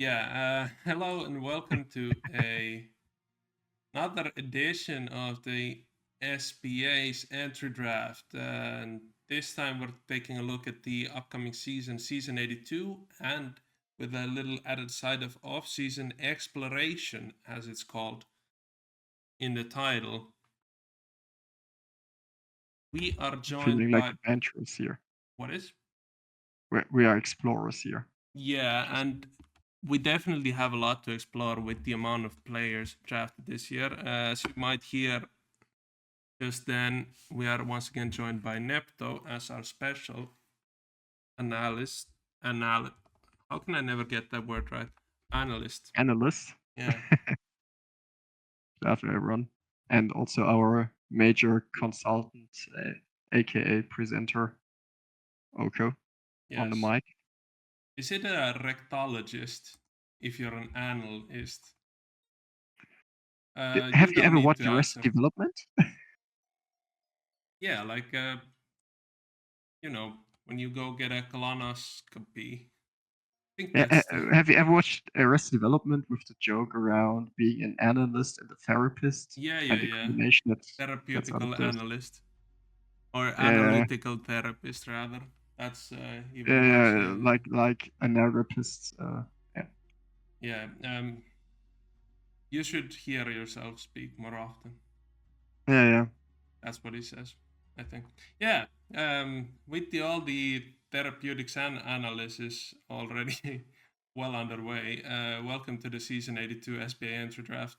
Hello and welcome to another edition of the SBA's entry draft. And this time we're taking a look at the upcoming season, season 82, and with a little added side of off-season exploration, as it's called in the title. We are joined Feeling like by adventurers here. what is? We are explorers here. Yeah, Just and we definitely have a lot to explore with the amount of players drafted this year. As you might hear, just then we are once again joined by Nepto as our special analyst. How can I never get that word right? Analyst. analysts. Yeah. Good afternoon, everyone. And also our major consultant, aka presenter, Oko, on the Yes. mic. Is it a rectologist if you're an analyst? You Have you don't ever need watched to Arrested answer. Development? Yeah, like when you go get a colonoscopy. I think that's the Have you ever watched Arrested Development with the joke around being an analyst and a therapist yeah, yeah, and the yeah. combination that's out of Therapeutical those? analyst or Yeah, analytical therapist rather. That's even worse yeah, in like a therapist. Yeah, yeah. You should hear yourself speak more often. yeah. That's what he says, I think. Yeah. With all the therapeutics and analysis already well underway, welcome to the season 82 SBA entry draft.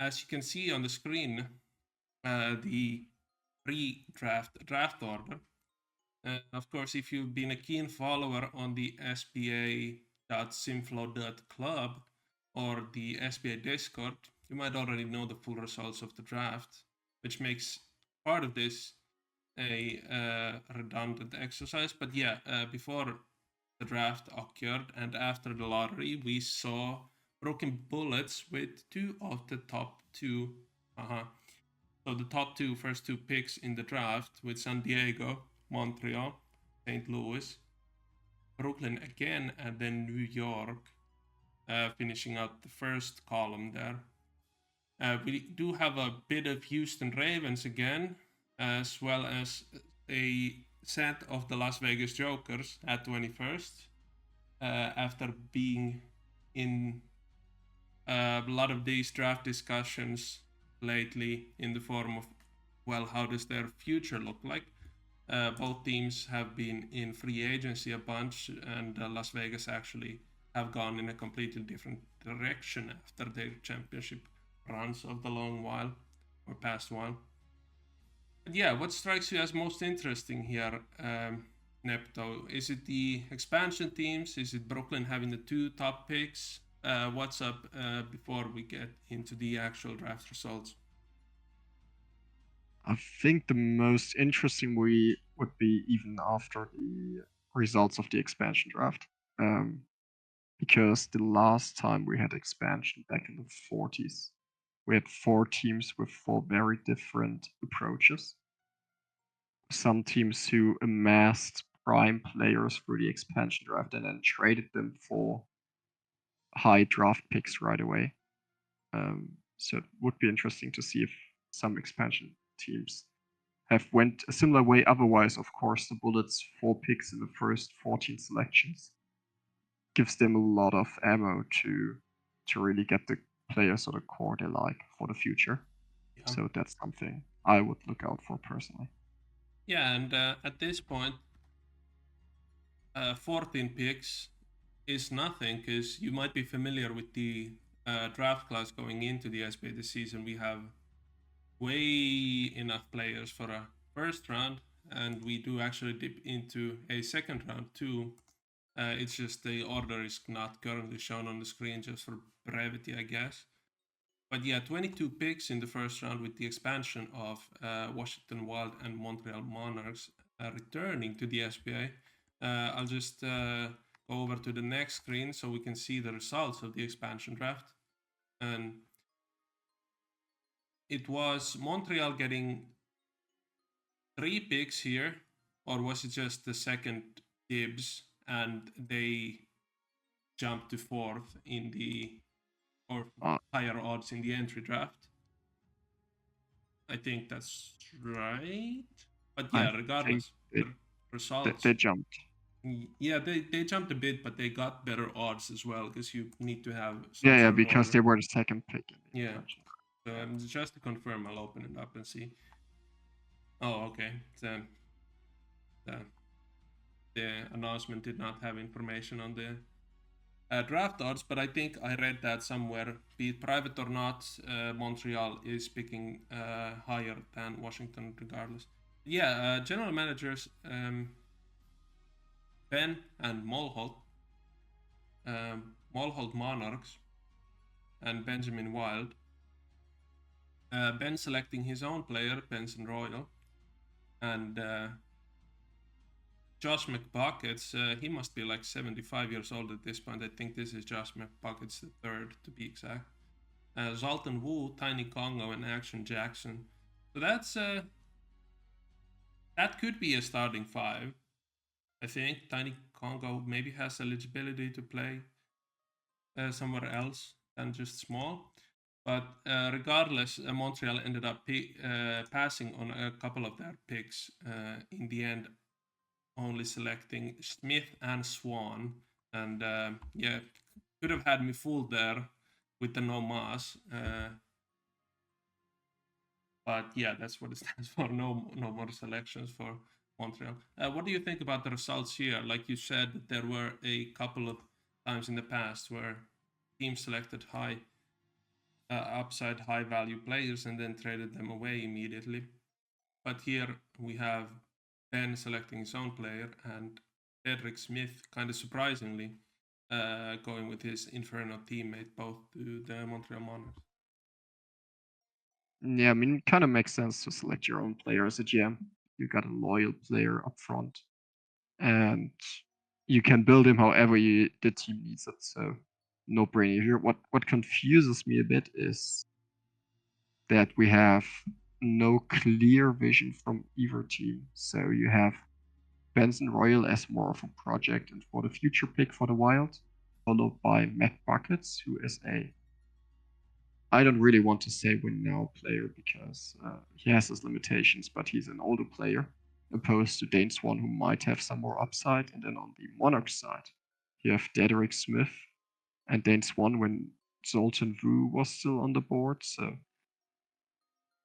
As you can see on the screen, the pre-draft draft order. Of course, if you've been a keen follower on the sba.simflow.club or the SBA Discord, you might already know the full results of the draft, which makes part of this a redundant exercise. But before the draft occurred and after the lottery, we saw broken bullets with two of the top two. So the top two first two picks in the draft with San Diego, Montreal, St. Louis, Brooklyn again, and then New York, finishing out the first column there. We do have a bit of Houston Ravens again, as well as a set of the Las Vegas Jokers at 21st, after being in a lot of these draft discussions lately in the form of, well, how does their future look like? Both teams have been in free agency a bunch, and Las Vegas actually have gone in a completely different direction after their championship runs of the long while or past while. But yeah, what strikes you as most interesting here, Nepto? Is it the expansion teams? Is it Brooklyn having the two top picks? What's up before we get into the actual draft results? I think the most interesting would be even after the results of the expansion draft. Because the last time we had expansion back in the 40s, we had four teams with four very different approaches. Some teams who amassed prime players through the expansion draft and then traded them for high draft picks right away. So it would be interesting to see if some expansion teams have went a similar way. Otherwise, of course, the Bullets 4 picks in the first 14 selections gives them a lot of ammo to really get the players or the core they like for the future. Yeah, So that's something I would look out for personally. yeah, and at this point, 14 picks is nothing because you might be familiar with the draft class going into the SBA this season. We have way enough players for a first round, and we do actually dip into a second round too. It's just the order is not currently shown on the screen just for brevity, I guess. But yeah, 22 picks in the first round with the expansion of Washington Wild and Montreal Monarchs returning to the SBA. I'll just go over to the next screen so we can see the results of the expansion draft. And it was Montreal getting 3 picks here, or was it just the second dibs and they jump to 4th in the, or Uh, higher odds in the entry draft. I think that's right. But I yeah, think regardless, they, the they, results. they jumped. Yeah, they jumped a bit, but they got better odds as well because you need to have some Yeah, sort of because order. they were the second pick in the Yeah. expansion. So just to confirm, I'll open it up and see. Oh, okay. The, the announcement did not have information on the draft odds, but I think I read that somewhere, be it private or not, Montreal is picking higher than Washington regardless. Yeah, general managers Ben and Mulholt, Mulholt Monarchs, and Benjamin Wild. Ben selecting his own player, Benson Royal, and Josh McBuckets, he must be like 75 years old at this point. I think this is Josh McBuckets the third, to be exact. Zoltan Wu, Tiny Congo, and Action Jackson. So that could be a starting 5. I think Tiny Congo maybe has eligibility to play somewhere else than just small. But regardless, Montreal ended up passing on a couple of their picks in the end, only selecting Smith and Swan. And yeah, could have had me fooled there with the no mass. But yeah, that's what it stands for. No more selections for Montreal. What do you think about the results here? Like you said, there were a couple of times in the past where teams selected high upside, high value players and then traded them away immediately. But here we have Ben selecting his own player and Dedrick Smith, kind of surprisingly, going with his Inferno teammate both to the Montreal Monarchs. Yeah, I mean, it kind of makes sense to select your own player as a GM. You got a loyal player up front, and you can build him however the team needs it. So, no brainer here. What confuses me a bit is that we have no clear vision from either team. So you have Benson Royal as more of a project and for the future pick for the Wild, followed by Matt Buckets, who is a, I don't really want to say win now player because he has his limitations, but he's an older player, opposed to Dane Swan, who might have some more upside. And then on the Monarch side, you have Dedrick Smith and Dane Swan when Zoltan Wu was still on the board. So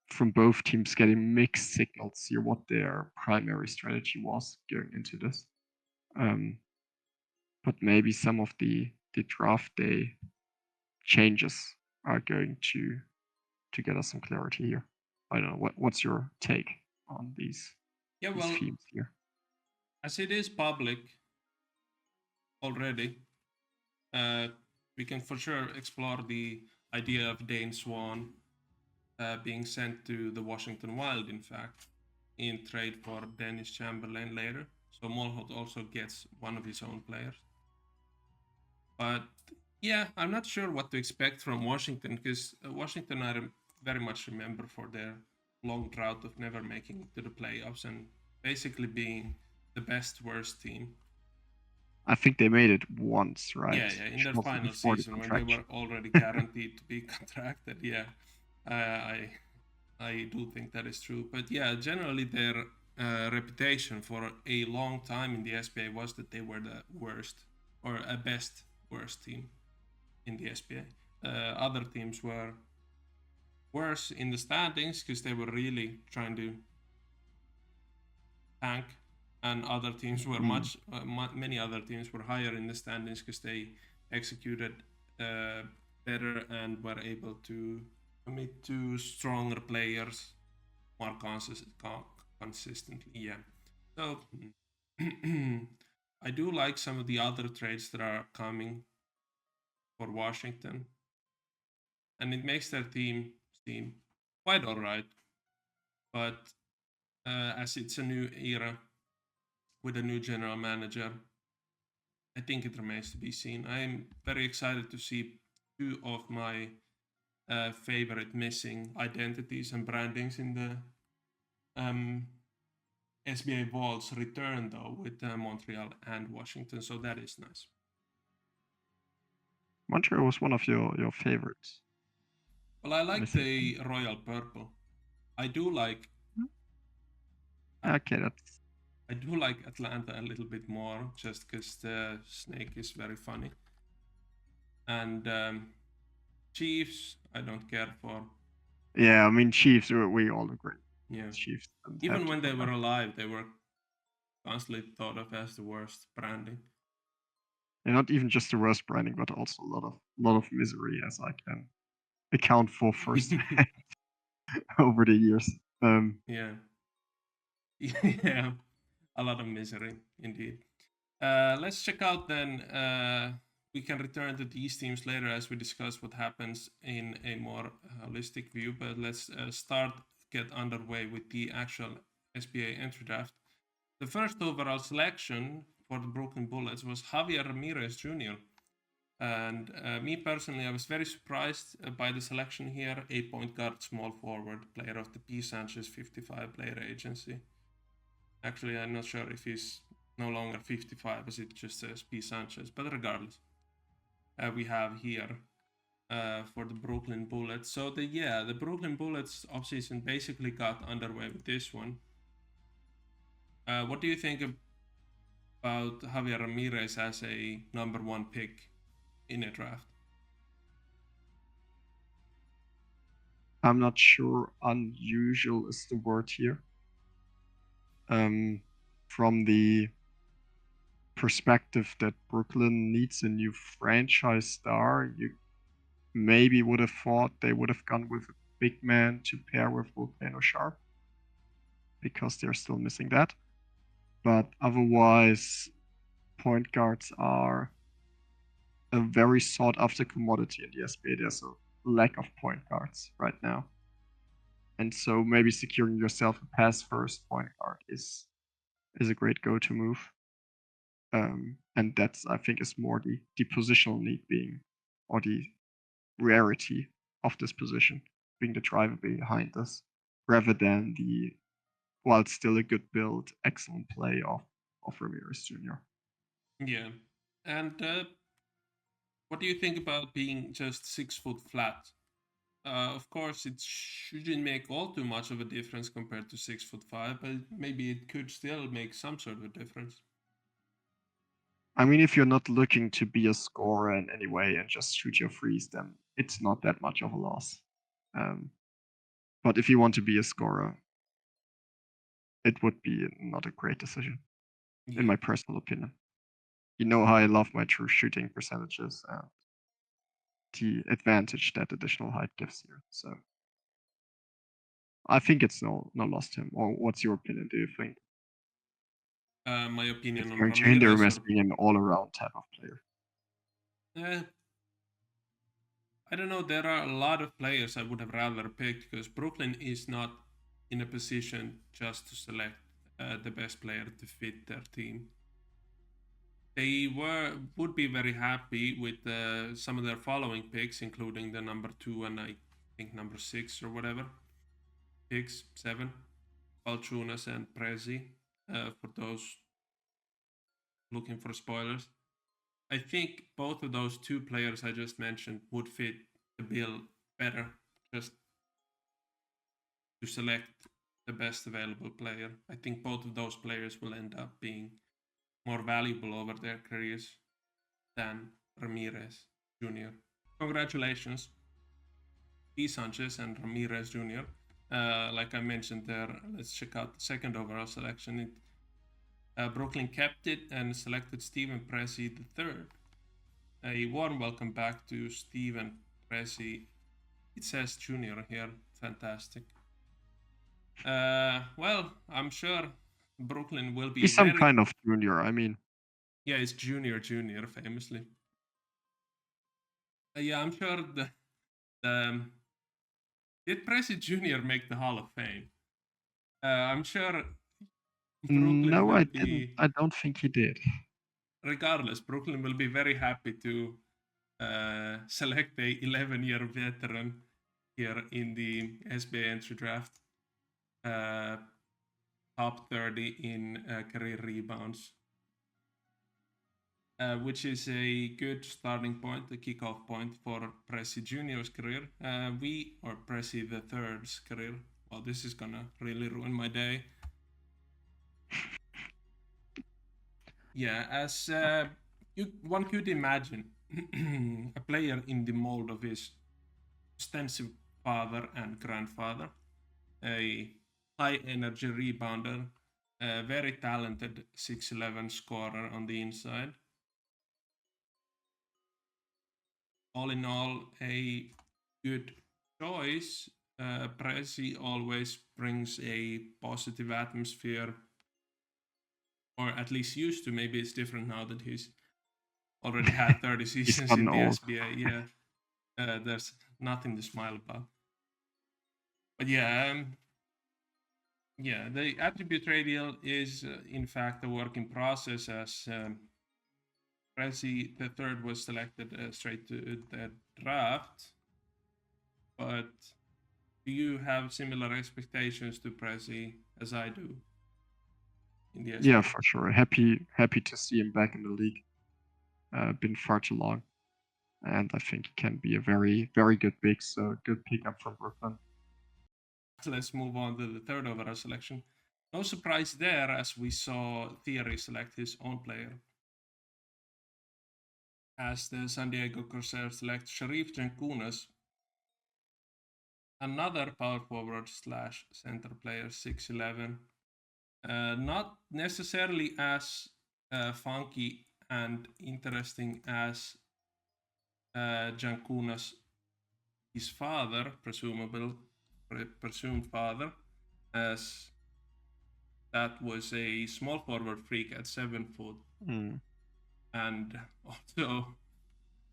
from both teams getting mixed signals here what their primary strategy was going into this. But maybe some of the draft day changes are going to get us some clarity here. I don't know what's your take on these themes here. As it is public already, we can for sure explore the idea of Dane Swan being sent to the Washington Wild, in fact, in trade for Dennis Chamberlain later. So Molholt also gets one of his own players. But yeah, I'm not sure what to expect from Washington because Washington I very much remember for their long drought of never making it to the playoffs and basically being the best worst team. I think they made it once, right? Yeah, in their final season when they were already guaranteed to be contracted. Yeah, I do think that is true. But yeah, generally their reputation for a long time in the SBA was that they were the worst or a best worst team in the SBA. Other teams were worse in the standings because they were really trying to tank, and other teams were many other teams were higher in the standings because they executed better and were able to commit to stronger players more consistently. Yeah, so I do like some of the other trades that are coming for Washington, and it makes their team seem quite alright. But as it's a new era with a new general manager, I think it remains to be seen. I'm very excited to see two of my favorite missing identities and brandings in the SBA Vaults return, though, with Montreal and Washington. So that is nice. Montreal was one of your favorites. Well, I Let me like think. the royal purple. I do like Okay, that's I do like Atlanta a little bit more, just because the snake is very funny. And Chiefs, I don't care for. yeah. I mean, Chiefs. We all agree. Yeah. Chiefs don't have Even to when they come were back. alive, they were constantly thought of as the worst branding. And not even just the worst branding, but also a lot of misery, as I can account for firsthand over the years. Yeah. Yeah. A lot of misery, indeed. Let's check out then. We can return to these teams later as we discuss what happens in a more holistic view. But let's get underway with the actual SBA entry draft. The first overall selection for the Brooklyn Bullets was Javier Ramirez Jr. And me personally, I was very surprised by the selection here. A point guard, small forward, player of the P. Sanchez 55 player agency. Actually, I'm not sure if he's no longer 55 as it just says P. Sanchez, but regardless, we have here for the Brooklyn Bullets. So the Brooklyn Bullets offseason basically got underway with this one. What do you think about Javier Ramirez as a number one pick in a draft? I'm not sure unusual is the word here. From the perspective that Brooklyn needs a new franchise star, you maybe would have thought they would have gone with a big man to pair with Volcano Sharp because they're still missing that. But otherwise, point guards are a very sought after commodity in the SBA. There's a lack of point guards right now. And so maybe securing yourself a pass first point guard is a great go-to move. And that's, I think, is more the positional need being, or the rarity of this position being the driver behind this, rather than the, while it's still a good build, excellent play of Ramirez Jr. Yeah, and what do you think about being just 6 foot flat? Of course, it shouldn't make all too much of a difference compared to 6'5", but maybe it could still make some sort of a difference. I mean, if you're not looking to be a scorer in any way and just shoot your threes, then it's not that much of a loss. But if you want to be a scorer, it would be not a great decision, in my personal opinion. You know how I love my true shooting percentages and the advantage that additional height gives here. So I think it's no loss to him. Or what's your opinion? Do you think My opinion it's on going to hinder him Ramirez, as being an all-around type of player? I don't know. There are a lot of players I would have rather picked because Brooklyn is not in a position just to select the best player to fit their team. They would be very happy with some of their following picks, including the number 2 and I think number 6 or whatever picks, 7, Valchunas and Prezi, for those looking for spoilers. I think both of those two players I just mentioned would fit the bill better, just to select the best available player. I think both of those players will end up being more valuable over their careers than Ramirez Jr. Congratulations, P. Sanchez and Ramirez Jr. Like I mentioned there, let's check out the second overall selection. Brooklyn kept it and selected Steven Prezi III. A warm welcome back to Steven Prezi. It says junior here. Fantastic. Well, I'm sure Brooklyn will be He's some kind of junior. I mean, yeah, it's junior famously. Yeah, I'm sure did Prezi Jr. make the Hall of Fame? I'm sure Brooklyn no, will I didn't. be. I don't think he did. Regardless, Brooklyn will be very happy to select a 11-year veteran here in the SBA entry draft. Top 30 in career rebounds. which is a good starting point, the kickoff point for Presi Junior's career. Or Presi the Third's career. Well, this is gonna really ruin my day. Yeah, as one could imagine, a player in the mold of his extensive father and grandfather, a high energy rebounder, a very talented 6'11 scorer on the inside. All in all, a good choice. Prezi always brings a positive atmosphere, or at least used to. Maybe it's different now that he's already had 30 seasons in the old. SBA. Yeah, there's nothing to smile about. But yeah, the attribute radial is in fact a work in process, as Prezi the third was selected straight to the draft. But do you have similar expectations to Prezi as I do? In the SBA? Yeah, for sure. Happy to see him back in the league. Been far too long, and I think he can be a very good big. So good pickup from Brooklyn. Let's move on to the third overall selection. No surprise there, as we saw Theory select his own player. As the San Diego Corsairs select Sharif Jankunas, another power forward / center player, 6'11. Not necessarily as funky and interesting as Jankunas, his father, presumed father, as that was a small forward freak at 7 foot, and also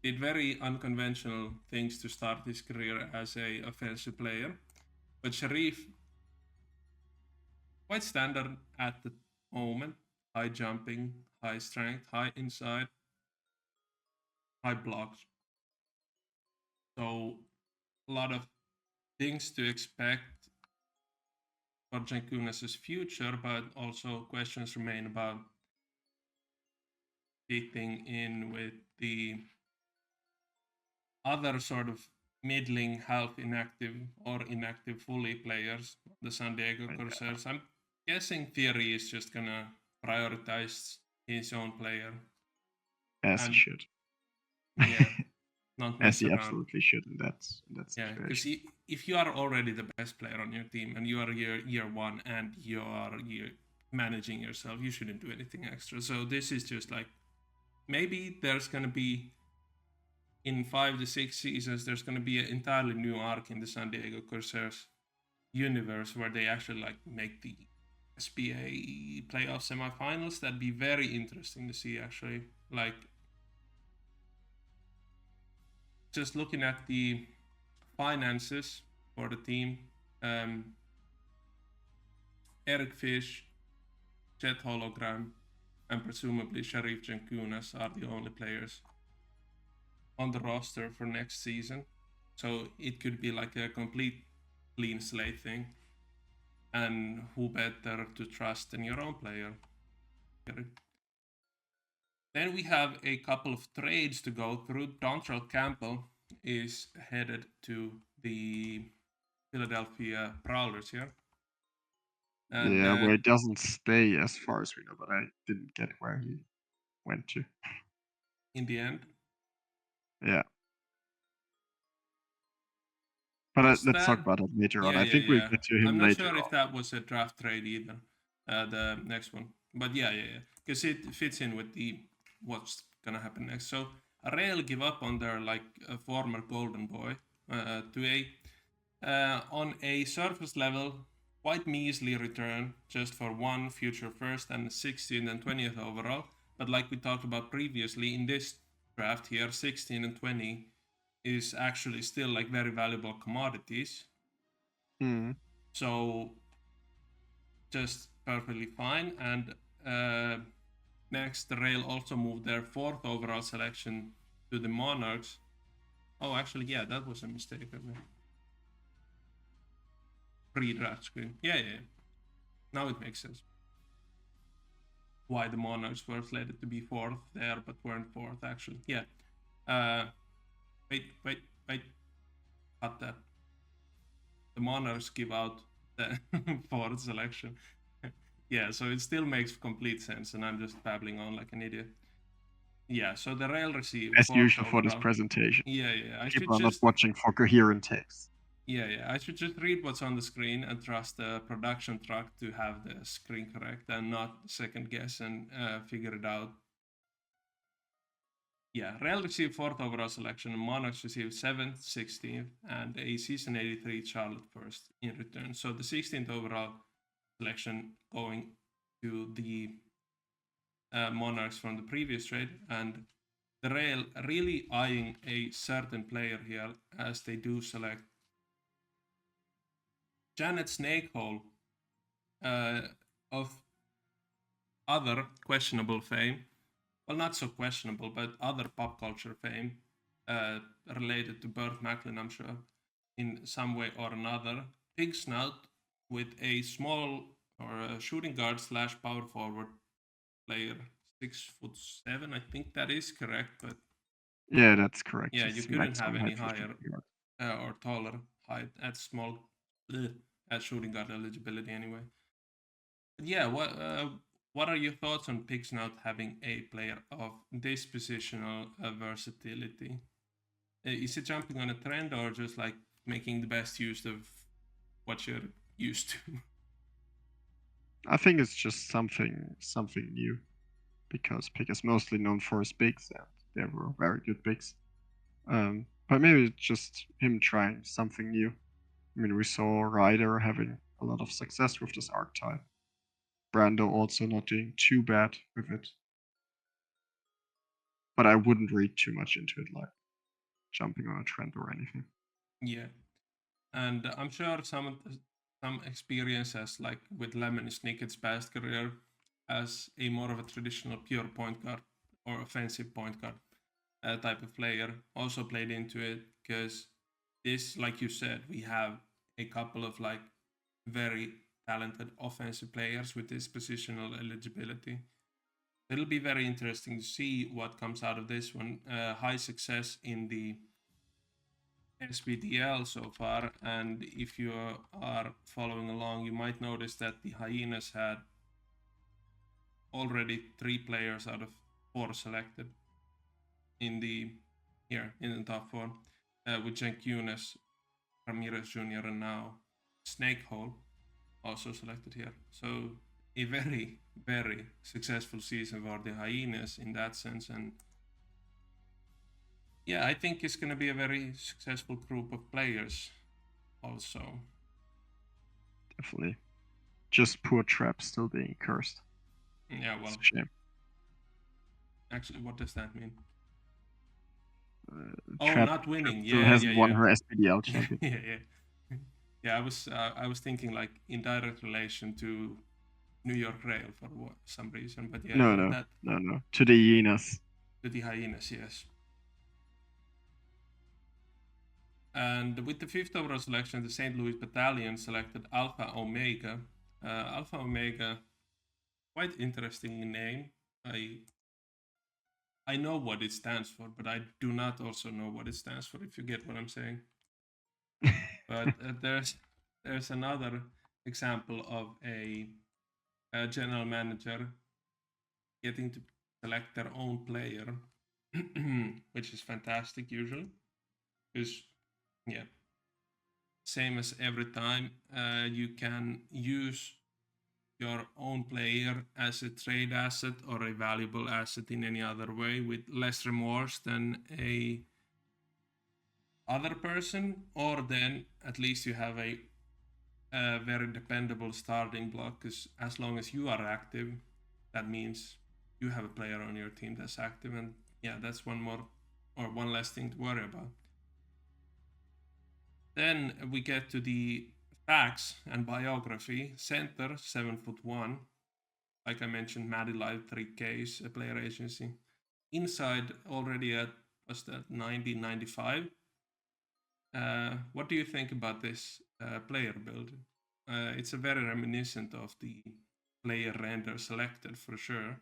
did very unconventional things to start his career as a offensive player. But Sharif, quite standard at the moment: high jumping, high strength, high inside, high blocks. So a lot of things to expect for Jankunas' future, but also questions remain about fitting in with the other sort of middling, half inactive or inactive fully players, the San Diego Corsairs. I'm guessing Theory is just gonna prioritize his own player. As he should. Yeah. Not as he around. Absolutely should in that situation. Yeah, because if you are already the best player on your team and you are year one and you are managing yourself, you shouldn't do anything extra. So this is just like, maybe there's gonna be, in 5 to 6 seasons, there's gonna be an entirely new arc in the San Diego Corsairs universe where they actually like make the SBA playoff semifinals. That'd be very interesting to see, actually. Like, just looking at the finances for the team, Eric Fish, Jet Hologram, and presumably Sharif Jankunas are the only players on the roster for next season. So it could be like a complete clean slate thing. And who better to trust than your own player? Then we have a couple of trades to go through. Dontrell Campbell is headed to the Philadelphia Prowlers here. And, where it doesn't stay as far as we know, but I didn't get where he went to. In the end? Yeah. But let's talk about it later on. I think we'll get to him later. I'm not sure if that was a draft trade either, the next one. But yeah. Because it fits in with what's going to happen next. So Rail give up on their former golden boy to on a surface level, quite measly return just for one future first and 16th and 20th overall. But like we talked about previously, in this draft here, 16 and 20 is actually still very valuable commodities. So just perfectly fine. And next, the Rail also moved their 4th overall selection to the Monarchs. Oh, actually, yeah, that was a mistake of me. Pre-draft screen. Yeah. Now it makes sense. why the Monarchs were slated to be 4th there, but weren't 4th actually. Yeah. Wait. Cut that. The Monarchs give out the 4th selection. Yeah, so it still makes complete sense, and I'm just babbling on like an idiot. Yeah, so the rail receive As 4th usual for this overall. presentation. Yeah. I should People are not just watching for coherent text. Yeah. I should just read what's on the screen and trust the production truck to have the screen correct and not second guess and figure it out. Yeah, Rail received 4th overall selection, and Monarchs received 7th, 16th, and a season 83 Charlotte 1st in return. So the 16th overall selection going to the Monarchs from the previous trade, and the Rail really eyeing a certain player here as they do select Janet Snakehole of other questionable fame. Well, not so questionable, but other pop culture fame related to Burt Macklin, I'm sure, in some way or another. Pig Snout with a small or a shooting guard / power forward player, 6'7". I think that is correct, but Yeah, that's correct. yeah, It's you couldn't have maximum any height for higher shooting guard. or taller height at small at shooting guard eligibility anyway. But yeah, what are your thoughts on Pig Snout having a player of this positional versatility? Is it jumping on a trend or just like making the best use of what you're used to? I think it's just something new, because Pig is mostly known for his bigs, and they were very good bigs. But maybe it's just him trying something new. I mean, we saw Ryder having a lot of success with this archetype. Brando also not doing too bad with it. But I wouldn't read too much into it, like jumping on a trend or anything. Yeah, and I'm sure some experiences like with Lemon Snickett's past career as a more of a traditional pure point guard or offensive point guard type of player also played into it, because this, like you said, we have a couple of like very talented offensive players with this positional eligibility. It'll be very interesting to see what comes out of this one. High success in the SBDL so far, and if you are following along, you might notice that the Hyenas had already 3 players out of 4 selected in the top 4, with Cenk Yunus, Ramirez Jr., and now Snakehole also selected here. So a very, very successful season for the Hyenas in that sense. And yeah, I think it's going to be a very successful group of players also. Definitely. Just poor Trap still being cursed. Yeah, well, it's a shame. Actually, what does that mean? Trap, not winning. Trap still Yeah, hasn't won yeah. her SBDL champion. yeah. Yeah, I was thinking like in direct relation to New York Rail for some reason, but yeah, no. To the Hyenas. To the Hyenas, yes. And with the 5th overall selection, the St. Louis Battalion selected Alpha Omega. Alpha Omega, quite interesting name. I know what it stands for, but I do not also know what it stands for, if you get what I'm saying. But there's another example of a general manager getting to select their own player, which is fantastic usually. Because, yeah, same as every time, you can use your own player as a trade asset or a valuable asset in any other way with less remorse than a other person, or then at least you have a very dependable starting block, because as long as you are active, that means you have a player on your team that's active, and yeah, that's one less thing to worry about. Then we get to the facts and biography. Center, 7'1". Like I mentioned, Maddie Live 3Ks, a player agency. Inside already at, was that 1995? What do you think about this player build? It's a very reminiscent of the player render selected for sure.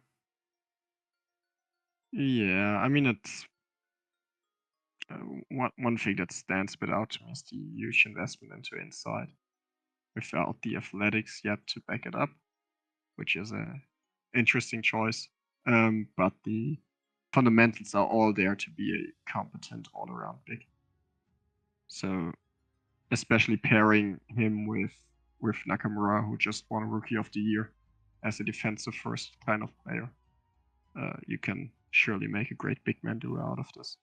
Yeah, I mean, it's one thing that stands a bit out to me is the huge investment into Inside without the athletics yet to back it up, which is a interesting choice. But the fundamentals are all there to be a competent all-around big. So especially pairing him with Nakamura, who just won Rookie of the Year as a defensive first kind of player, you can surely make a great big man duo out of this.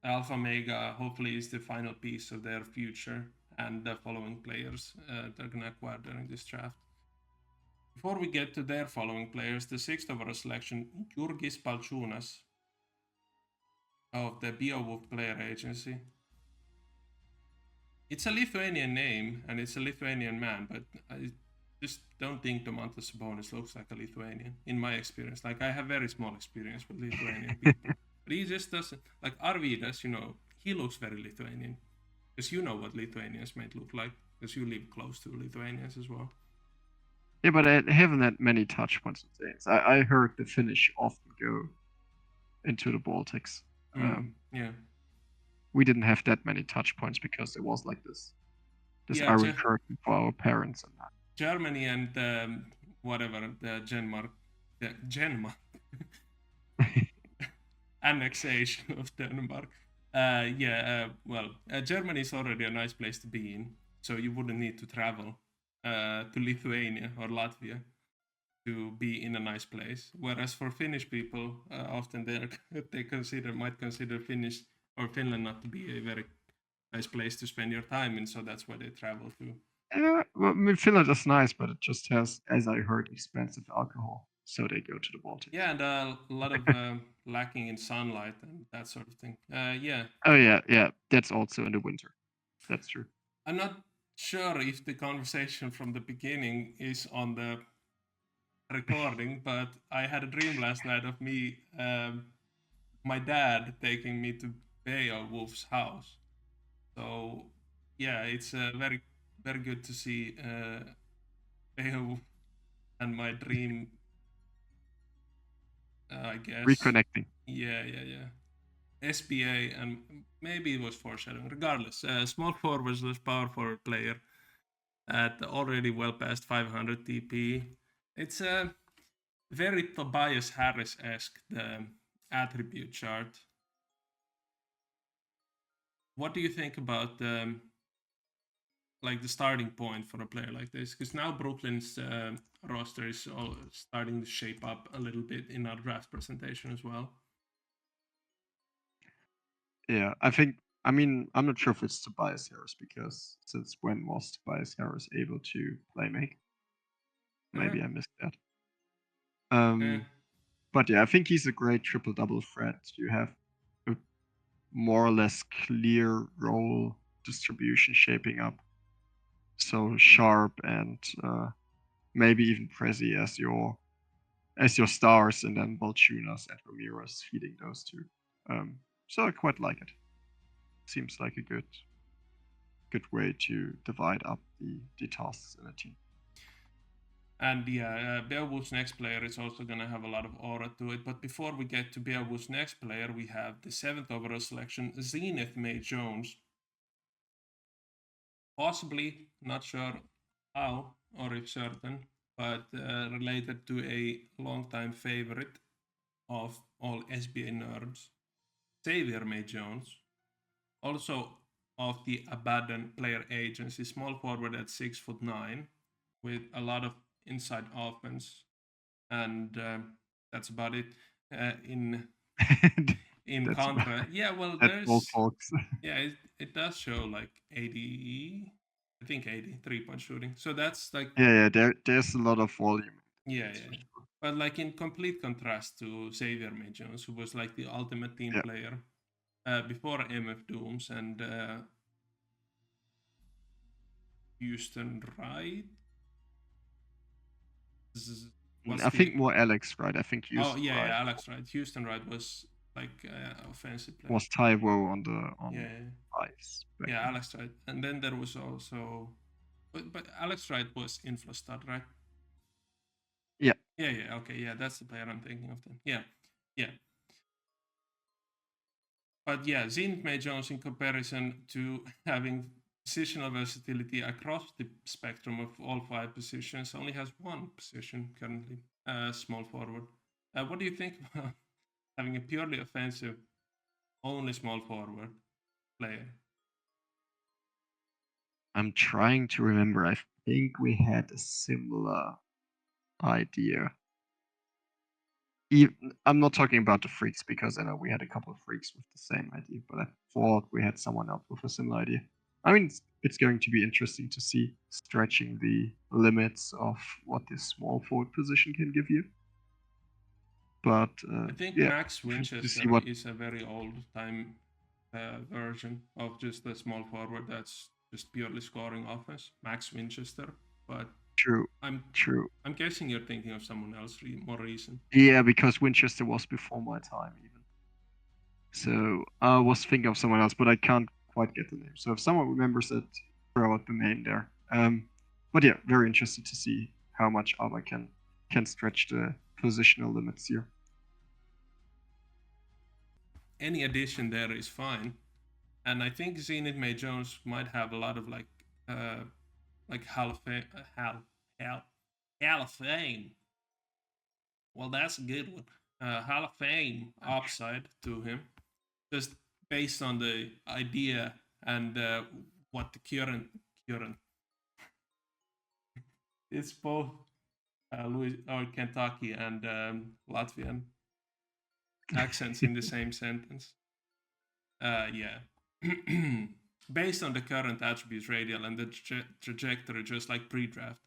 Alpha Mega hopefully is the final piece of their future and the following players they're going to acquire during this draft. Before we get to their following players, the 6th overall selection, Jurgis Palchunas of the Beowulf Player Agency. It's a Lithuanian name and it's a Lithuanian man, but I just don't think Domantas Sabonis looks like a Lithuanian in my experience. Like, I have very small experience with Lithuanian people. But he just doesn't, like Arvydas, he looks very Lithuanian. Because you know what Lithuanians might look like, because you live close to Lithuanians as well. Yeah, but I haven't had many touch points with Danes. I heard the Finnish often go into the Baltics. Yeah. We didn't have that many touch points because it was like this iron curtain for our parents and that. Germany and whatever, the Genmark annexation of Denmark. Germany is already a nice place to be in, so you wouldn't need to travel to Lithuania or Latvia to be in a nice place. Whereas for Finnish people, often they might consider Finnish or Finland not to be a very nice place to spend your time in, so that's why they travel to. Yeah, well, I mean, Finland is nice, but it just has, as I heard, expensive alcohol, so they go to the Baltics. Yeah, and a lot of lacking in sunlight and that sort of thing. Yeah. Oh yeah, that's also in the winter. That's true. I'm not sure if the conversation from the beginning is on the recording, but I had a dream last night of me, my dad taking me to Beowulf's house. So yeah, it's very, very good to see Beowulf and my dream. I guess reconnecting. Yeah. SBA and maybe it was foreshadowing. Regardless, small forward slash power forward player at already well past 500 TP. It's a very Tobias Harris-esque the attribute chart. What do you think about like the starting point for a player like this? Because now Brooklyn's roster is all starting to shape up a little bit in our draft presentation as well. Yeah, I'm not sure if it's Tobias Harris, because since when was Tobias Harris able to play make? Maybe I missed that. But yeah, I think he's a great triple-double threat. You have a more or less clear role distribution shaping up. So Sharp and maybe even Prezi as your stars, and then Balchunas and Ramirez feeding those two. So I quite like it. Seems like a good way to divide up the tasks in a team. And yeah, Beowulf's next player is also going to have a lot of aura to it. But before we get to Beowulf's next player, we have the 7th overall selection, Zenith May Jones. Possibly, not sure how or if certain, but related to a longtime favorite of all SBA nerds, Xavier May Jones. Also of the Abaddon Player Agency, small forward at 6'9", with a lot of inside offense, and that's about it. In contrast, yeah, well, there's yeah, it does show like 80, I think 80 3-point shooting. So that's like there's a lot of volume. Yeah. But like in complete contrast to Xavier May Jones, who was like the ultimate team player before MF Dooms and Houston Wright. I think more Alex Wright. I think Houston Wright. Alex Wright. Houston Wright was like offensive player. Was Taiwo on ice. Yeah, Alex Wright. And then there was also, but Alex Wright was Inflastud, right? Yeah. Okay, yeah, that's the player I'm thinking of then. Yeah. But yeah, Zenith May Jones, in comparison to having positional versatility across the spectrum of all 5 positions, only has one position currently, small forward. What do you think about having a purely offensive, only small forward player? I'm trying to remember. I think we had a similar idea. I'm not talking about the freaks because I know we had a couple of freaks with the same idea, but I thought we had someone else with a similar idea. I mean, it's going to be interesting to see stretching the limits of what this small forward position can give you. But I think yeah, Max to see Winchester what. is a very old time version of just the small forward that's just purely scoring offense. Max Winchester, but True, I'm true. I'm guessing you're thinking of someone else more recent. Yeah, because Winchester was before my time even. So I was thinking of someone else, but I can't quite get the name. So if someone remembers it, throw out the name there. But yeah, very interested to see how much Alba can stretch the positional limits here. Any addition there is fine, and I think Zenith May Jones might have a lot of like Hall of Fame, Hall of Fame. Well, that's a good one. Hall of Fame upside to him, just based on the idea and what the current it's both Louis or Kentucky and Latvian accents in the same sentence. Yeah. Based on the current attributes radial and the trajectory, just like pre-draft,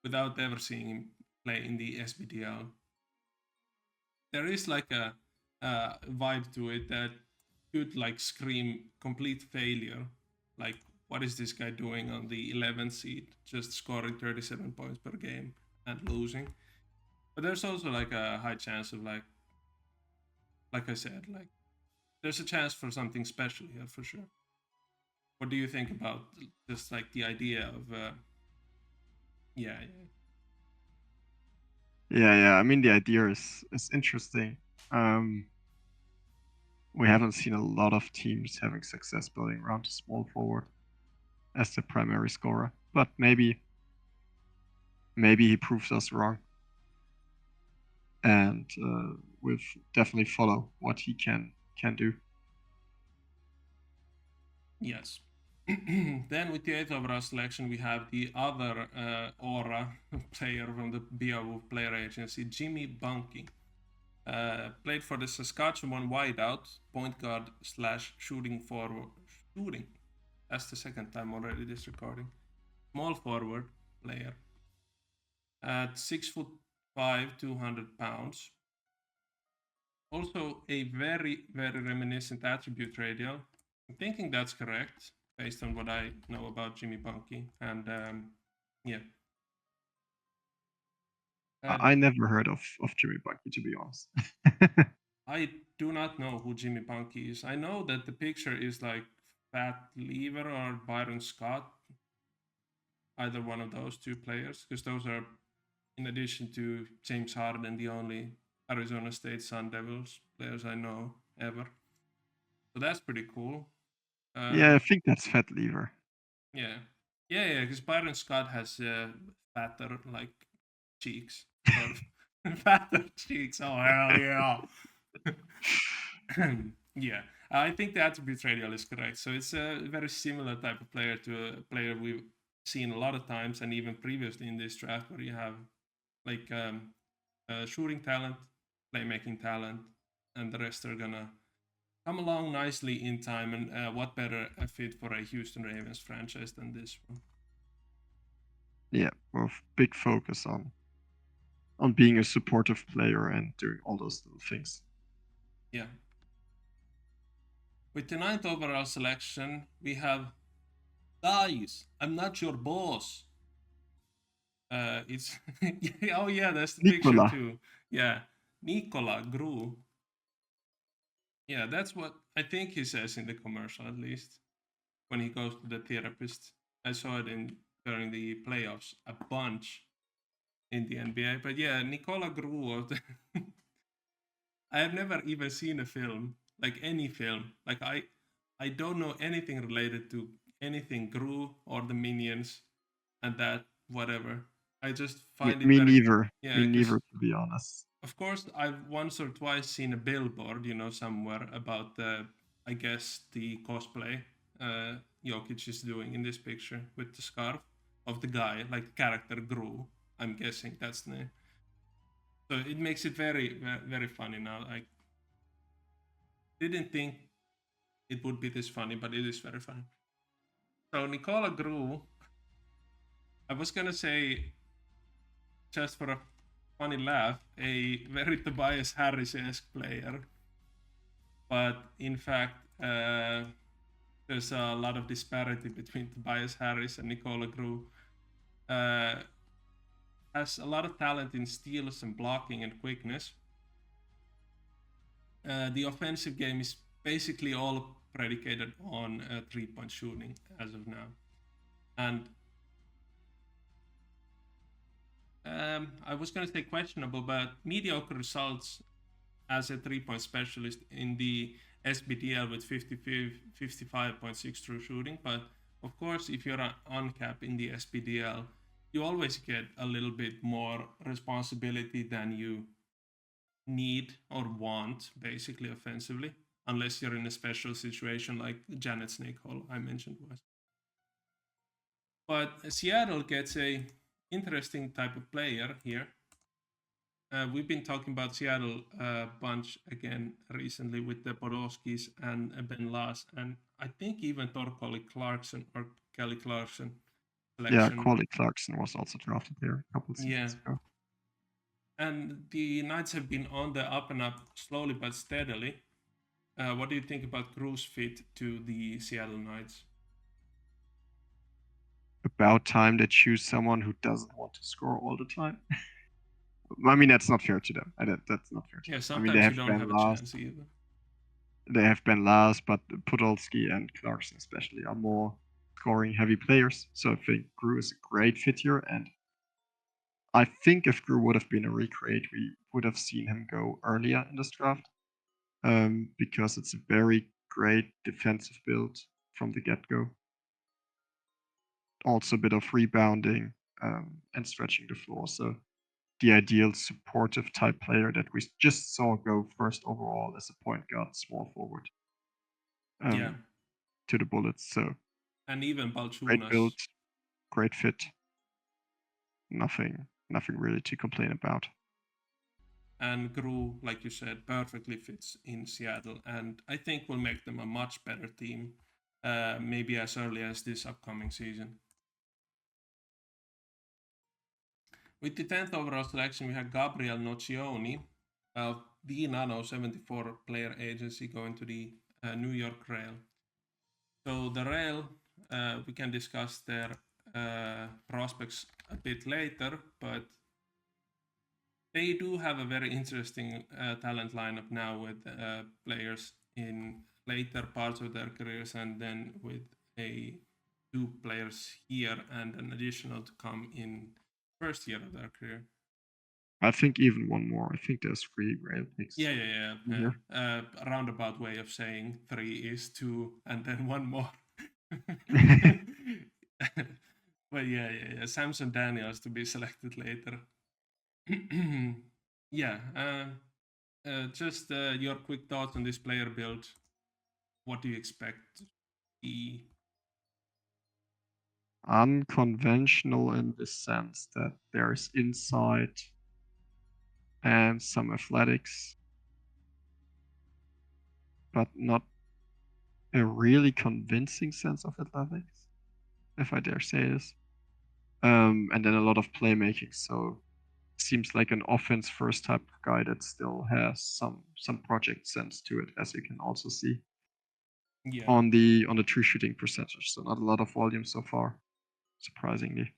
without ever seeing him play in the SBDL, there is like a vibe to it that could like scream complete failure. Like, what is this guy doing on the 11th seed, just scoring 37 points per game and losing? But there's also like a high chance of like I said, like there's a chance for something special here for sure. What do you think about just like the idea of yeah, Yeah. I mean, the idea is interesting. We haven't seen a lot of teams having success building around a small forward as the primary scorer, but maybe he proves us wrong, and we'll definitely follow what he can do. yes. Then with the 8th overall selection, we have the other Aura player from the Beowulf player agency, Jimmy Bunky. Played for the Saskatchewan wideout, point guard / shooting forward. Shooting. That's the second time already this recording. Small forward player. At 6'5", 200 pounds. Also a very, very reminiscent attribute radial. I'm thinking that's correct based on what I know about Jimmy Bunky. And yeah. I never heard of Jimmy Bucky, to be honest. I do not know who Jimmy Bunky is. I know that the picture is like Fat Lever or Byron Scott, either one of those two players, because those are, in addition to James Harden, the only Arizona State Sun Devils players I know ever. So that's pretty cool. Yeah, I think that's Fat Lever. Yeah. Because Byron Scott has fatter like cheeks, sort of fatter cheeks. Oh hell yeah! Yeah, I think the attributes radial is correct. So it's a very similar type of player to a player we've seen a lot of times, and even previously in this draft, where you have like shooting talent, playmaking talent, and the rest are gonna come along nicely in time. And what better a fit for a Houston Ravens franchise than this one? Yeah, with big focus on being a supportive player and doing all those little things. Yeah. With the 9th overall selection, we have Guys, I'm not your boss. It's oh yeah, that's the picture Nicola. too. Yeah, Nicola Gru. Yeah, that's what I think he says in the commercial, at least when he goes to the therapist. I saw it in during the playoffs a bunch. in the NBA. But yeah, Nikola Gru. I have never even seen a film, like any film. Like I don't know anything related to anything Gru or the Minions and that whatever. I just find it Me very neither. yeah, Me because neither, to be honest. of course I've once or twice seen a billboard, somewhere about the I guess the cosplay Jokic is doing in this picture with the scarf of the guy, like character Gru. I'm guessing that's the name. So it makes it very funny now. I didn't think it would be this funny, but it is very funny. So Nicola Gru, I was gonna say just for a funny laugh, a very Tobias Harris-esque player, but in fact, there's a lot of disparity between Tobias Harris and Nicola Gru. Uh, has a lot of talent in steals and blocking and quickness. The offensive game is basically all predicated on three-point shooting as of now. And I was going to say questionable, but mediocre results as a three-point specialist in the SBDL with 55.6 true shooting. But of course, if you're on cap in the SBDL, you always get a little bit more responsibility than you need or want, basically offensively, unless you're in a special situation like Janet Snakehole I mentioned was. But Seattle gets a interesting type of player here. We've been talking about Seattle a bunch again recently with the Podolskis and Ben Lass, and I think even Torkoli Clarkson or Kelly Clarkson Yeah, selection. Corley Clarkson was also drafted there a couple of Yeah. seasons ago. And the Knights have been on the up and up slowly but steadily. What do you think about Gru's fit to the Seattle Knights? About time they choose someone who doesn't want to score all the time. I mean, that's not fair to them. That's not fair to Yeah, them. sometimes I mean, they you have don't Ben have a Last. chance either. They have Ben Last, but Podolski and Clarkson especially are more scoring heavy players. So I think Gru is a great fit here. And I think if Gru would have been a recreate, we would have seen him go earlier in this draft. Because it's a very great defensive build from the get-go. Also a bit of rebounding and stretching the floor. So the ideal supportive type player that we just saw go first overall as a point guard, small forward. Yeah. To the Bullets. So And even great build, Balchunas. great fit. Nothing really to complain about. And Gru, like you said, perfectly fits in Seattle, and I think will make them a much better team, maybe as early as this upcoming season. With the 10th overall selection, we have Gabriel Nocioni of the Nano 74 player agency going to the New York Rail. So the Rail, we can discuss their prospects a bit later, but they do have a very interesting talent lineup now with players in later parts of their careers, and then with two players here and an additional to come in first year of their career. I think even one more. I think there's 3 Rail picks. Yeah. A roundabout way of saying 3 is 2 and then one more. But yeah. Samson Daniels to be selected later. Yeah. Just your quick thoughts on this player build. What do you expect? Unconventional in the sense that there's insight and some athletics, but not a really convincing sense of athletics, if I dare say this. And then a lot of playmaking. So seems like an offense first type of guy that still has some project sense to it, as you can also see. Yeah. On the true shooting percentage. So not a lot of volume so far, surprisingly.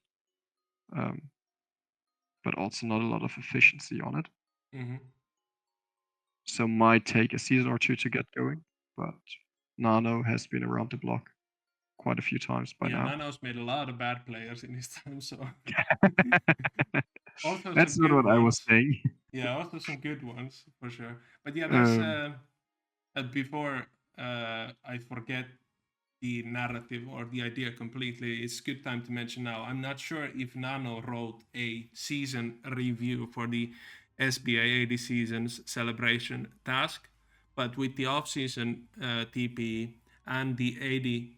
But also not a lot of efficiency on it. Mm-hmm. So might take a season or two to get going, but Nano has been around the block quite a few times by Yeah, now. Nano's made a lot of bad players in his time, so also That's some not good what I was ones. saying. Yeah, also some good ones for sure. But yeah, there's Um, before I forget the narrative or the idea completely, it's good time to mention now. I'm not sure if Nano wrote a season review for the SBA 80 seasons celebration task, but with the off-season TP and the 80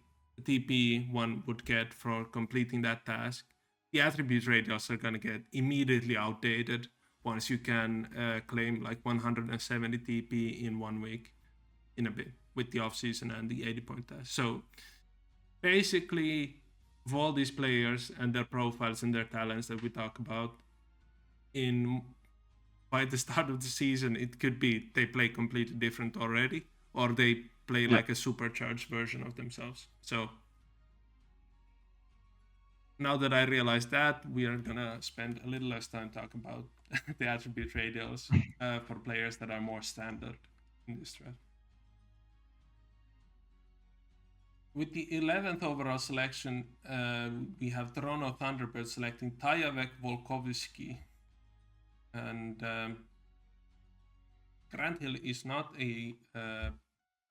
TP one would get for completing that task, the attribute radials are gonna get immediately outdated once you can claim like 170 TP in 1 week in a bit with the off season and the 80 point test. So basically, of all these players and their profiles and their talents that we talk about, in by the start of the season, it could be they play completely different already, or they play Yeah. like a supercharged version of themselves. So now that I realize that, we are gonna spend a little less time talking about the attribute radials for players that are more standard in this draft. With the 11th overall selection, we have Toronto Thunderbirds selecting Tajavek Volkovsky. And Grant Hill is not a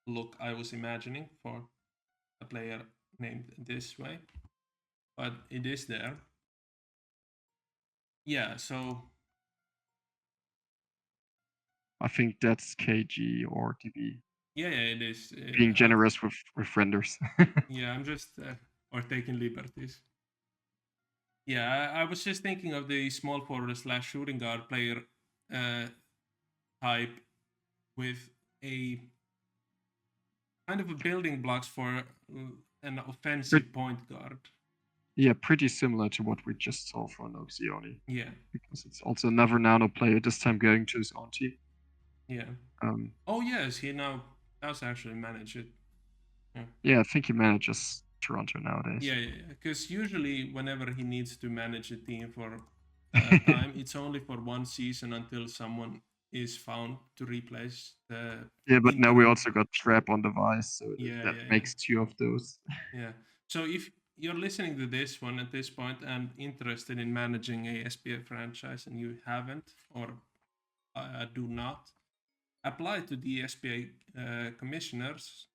look I was imagining for a player named this way, but it is there. Yeah, so I think that's KG or TB. yeah, it is. Being generous with renders. Yeah, I'm just or taking liberties. Yeah, I was just thinking of the small forward / shooting guard player type with a kind of a building blocks for an offensive point guard. Yeah, pretty similar to what we just saw for Noxioni. Yeah. Because it's also another Nano player, this time going to his own team. Yeah. Oh yes, he now does actually manage it. Yeah, I think he manages Toronto nowadays. Yeah. Because usually whenever he needs to manage a team for time, it's only for one season until someone is found to replace the. Yeah, but now we interim. also got Trap on device, so that makes 2 of those. Yeah. So if you're listening to this one at this point and interested in managing a SBA franchise and you haven't or do not, apply to the SBA commissioners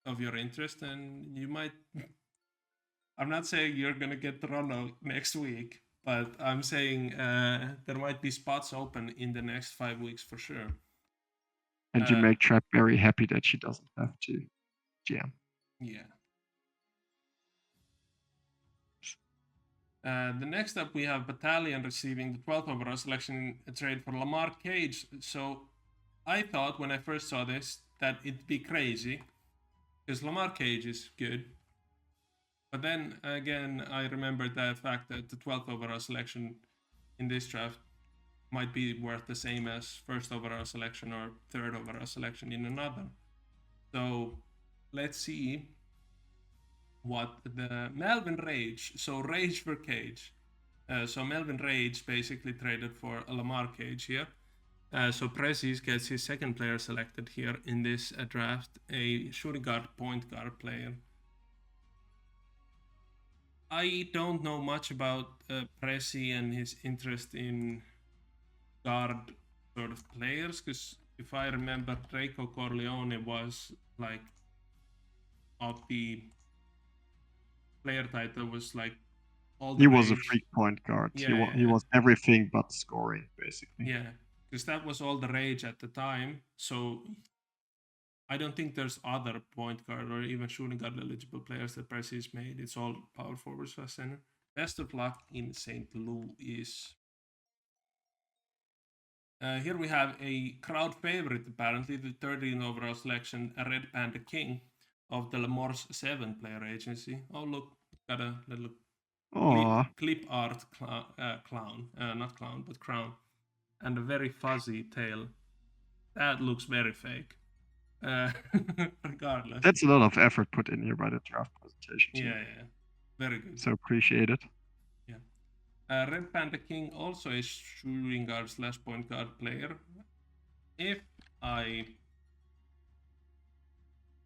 of your interest and you might. I'm not saying you're going to get Toronto next week, but I'm saying there might be spots open in the next 5 weeks for sure. And you make Trap very happy that she doesn't have to jam. Yeah. The next up, we have Battalion receiving the 12th overall selection in a trade for Lamar Cage. So I thought when I first saw this that it'd be crazy because Lamar Cage is good. But then again, I remembered the fact that the 12th overall selection in this draft might be worth the same as first overall selection or third overall selection in another. So let's see what the Melvin Rage, so Rage for Cage. So Melvin Rage basically traded for a Lamar Cage here. So Prezis gets his second player selected here in this draft, a shooting guard, point guard player. I don't know much about Prezi and his interest in guard sort of players, because if I remember, Draco Corleone was like of the player title was like all the He rage. was a freak point guard. Yeah, he was everything but scoring, basically. Yeah, because that was all the rage at the time. So I don't think there's other point guard or even shooting guard eligible players that Preci's made. It's all power forwards / center. Best of luck in St. Louis. Here we have a crowd favorite, apparently, the 13th overall selection, a Red Panda King of the Lemorse 7 player agency. Oh, look, got a little clip art clown. Not clown, but crown. And a very fuzzy tail. That looks very fake. Regardless. That's a lot of effort put in here by the draft presentation team. Yeah. Very good. So appreciate it. Yeah. Red Panda King also a shooting guard / point guard player. If I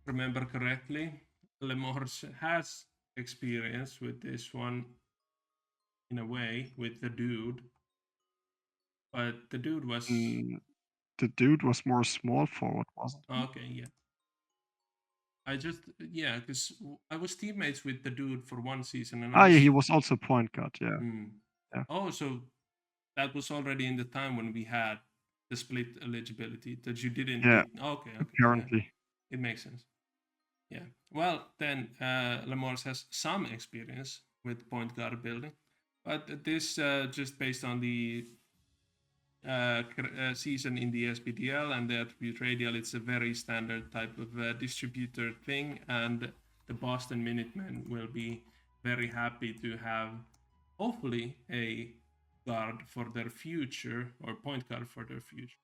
remember correctly, Lemors has experience with this one in a way with the dude, but the dude was The dude was more small forward, wasn't he? okay. Yeah, I just yeah, because I was teammates with the dude for one season, and I Ah, yeah, he was was also point guard. Yeah, hmm. yeah, Oh, so that was already in the time when we had the split eligibility that you didn't yeah. need. Okay, okay, yeah, Apparently, it makes sense. Yeah. Well, then Lemors has some experience with point guard building, but this just based on the season in the SBDL and the attribute radial, it's a very standard type of distributor thing, and the Boston Minutemen will be very happy to have hopefully a guard for their future or point guard for their future.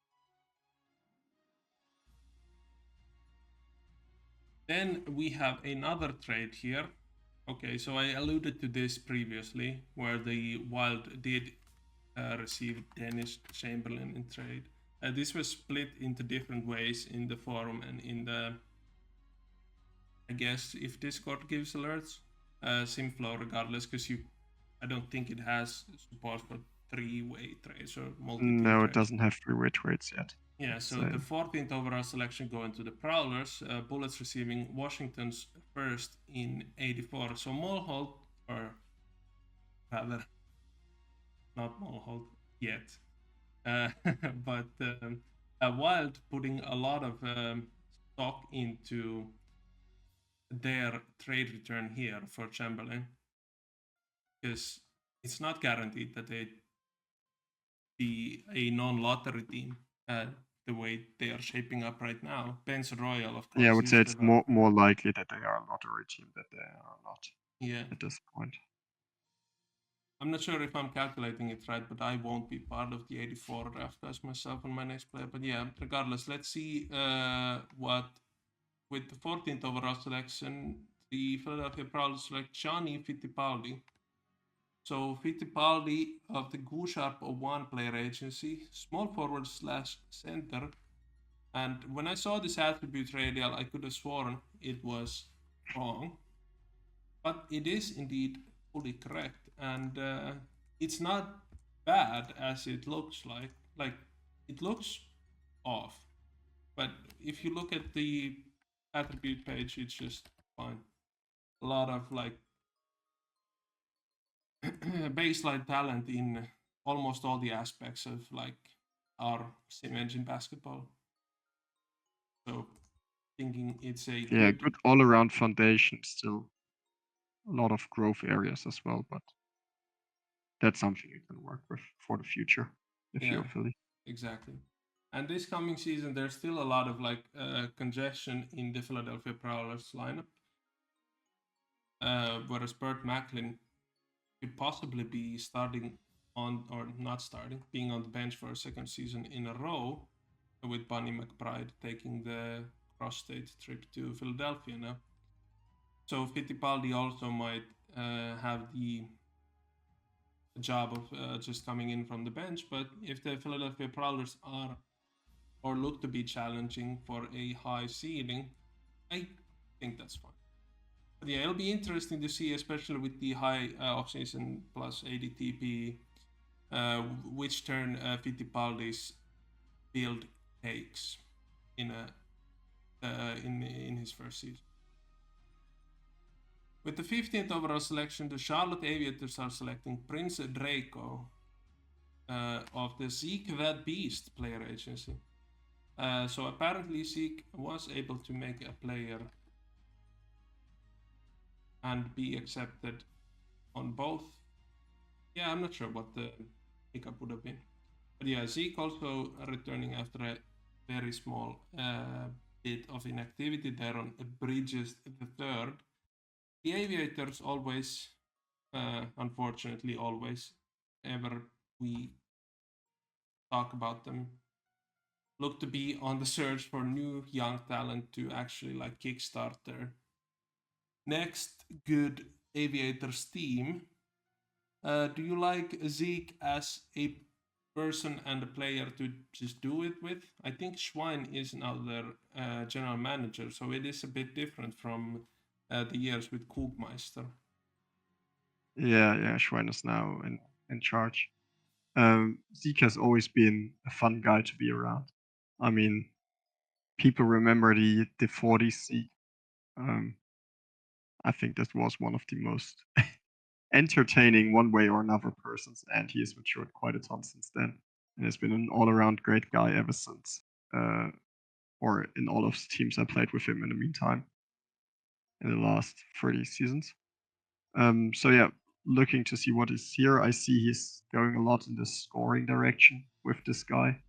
Then we have another trade here. Okay, so I alluded to this previously, where the Wild did receive Dennis Chamberlain in trade. This was split into different ways in the forum and in the, I guess, if Discord gives alerts, Simflow regardless, because I don't think it has support for three-way trades or multi-team no, it trades. doesn't have free trades yet. Yeah, so the 14th overall selection going to the Prowlers, Bullets receiving Washington's first in 84. So Mulholt, or rather, not Mulholt yet, but Wild putting a lot of stock into their trade return here for Chamberlain, because it's not guaranteed that they be a non-lottery team the way they are shaping up right now. Ben's Royal, of course, Yeah, I would he's say it's developed. more likely that they are a lottery team than they are not Yeah, at this point. I'm not sure if I'm calculating it right, but I won't be part of the 84 draft as myself on my next player. But yeah, regardless, let's see what with the 14th overall selection, the Philadelphia Prowlers select Gianni Fittipaldi. So Fittipaldi of the Gusharp One player agency, small forward slash center. And when I saw this attribute radial, I could have sworn it was wrong, but it is indeed fully correct, and it's not bad as it looks like. Like it looks off, but if you look at the attribute page, it's just fine. A lot of like baseline talent in almost all the aspects of like our sim engine basketball. So thinking it's a Yeah, good good all around foundation. Still a lot of growth areas as well, but that's something you can work with for the future if yeah, you're Philly. exactly. And this coming season, there's still a lot of like congestion in the Philadelphia Prowlers lineup. Whereas Burt Macklin could possibly be starting on, or not starting, being on the bench for a second season in a row, with Bunny McBride taking the cross-state trip to Philadelphia now. So Fittipaldi also might have the job of just coming in from the bench, but if the Philadelphia Prowlers are or look to be challenging for a high ceiling, I think that's fine. But yeah, it'll be interesting to see, especially with the high offseason plus ADTP, which turn Fittipaldi's build takes in his first season. With the 15th overall selection, the Charlotte Aviators are selecting Prince Draco of the Zeke That Beast player agency. So apparently Zeke was able to make a player and be accepted on both. Yeah, I'm not sure what the hiccup would have been. But yeah, Zeke also returning after a very small bit of inactivity there on Bridges the third. The Aviators always, unfortunately, always, ever we talk about them, look to be on the search for new young talent to actually like kickstart their next good Aviators team. Do you like Zeke as a person and a player to just do it with? I think Schwein is now their general manager, so it is a bit different from the years with Kugmeister. Yeah. Schwein is now in charge. Zeke has always been a fun guy to be around. I mean, people remember the 40 Zeke. I think that was one of the most entertaining one way or another persons, and he has matured quite a ton since then, and has been an all-around great guy ever since. Or in all of the teams I played with him in the meantime, in the last 30 seasons. So yeah, looking to see what is here. I see he's going a lot in the scoring direction with this guy.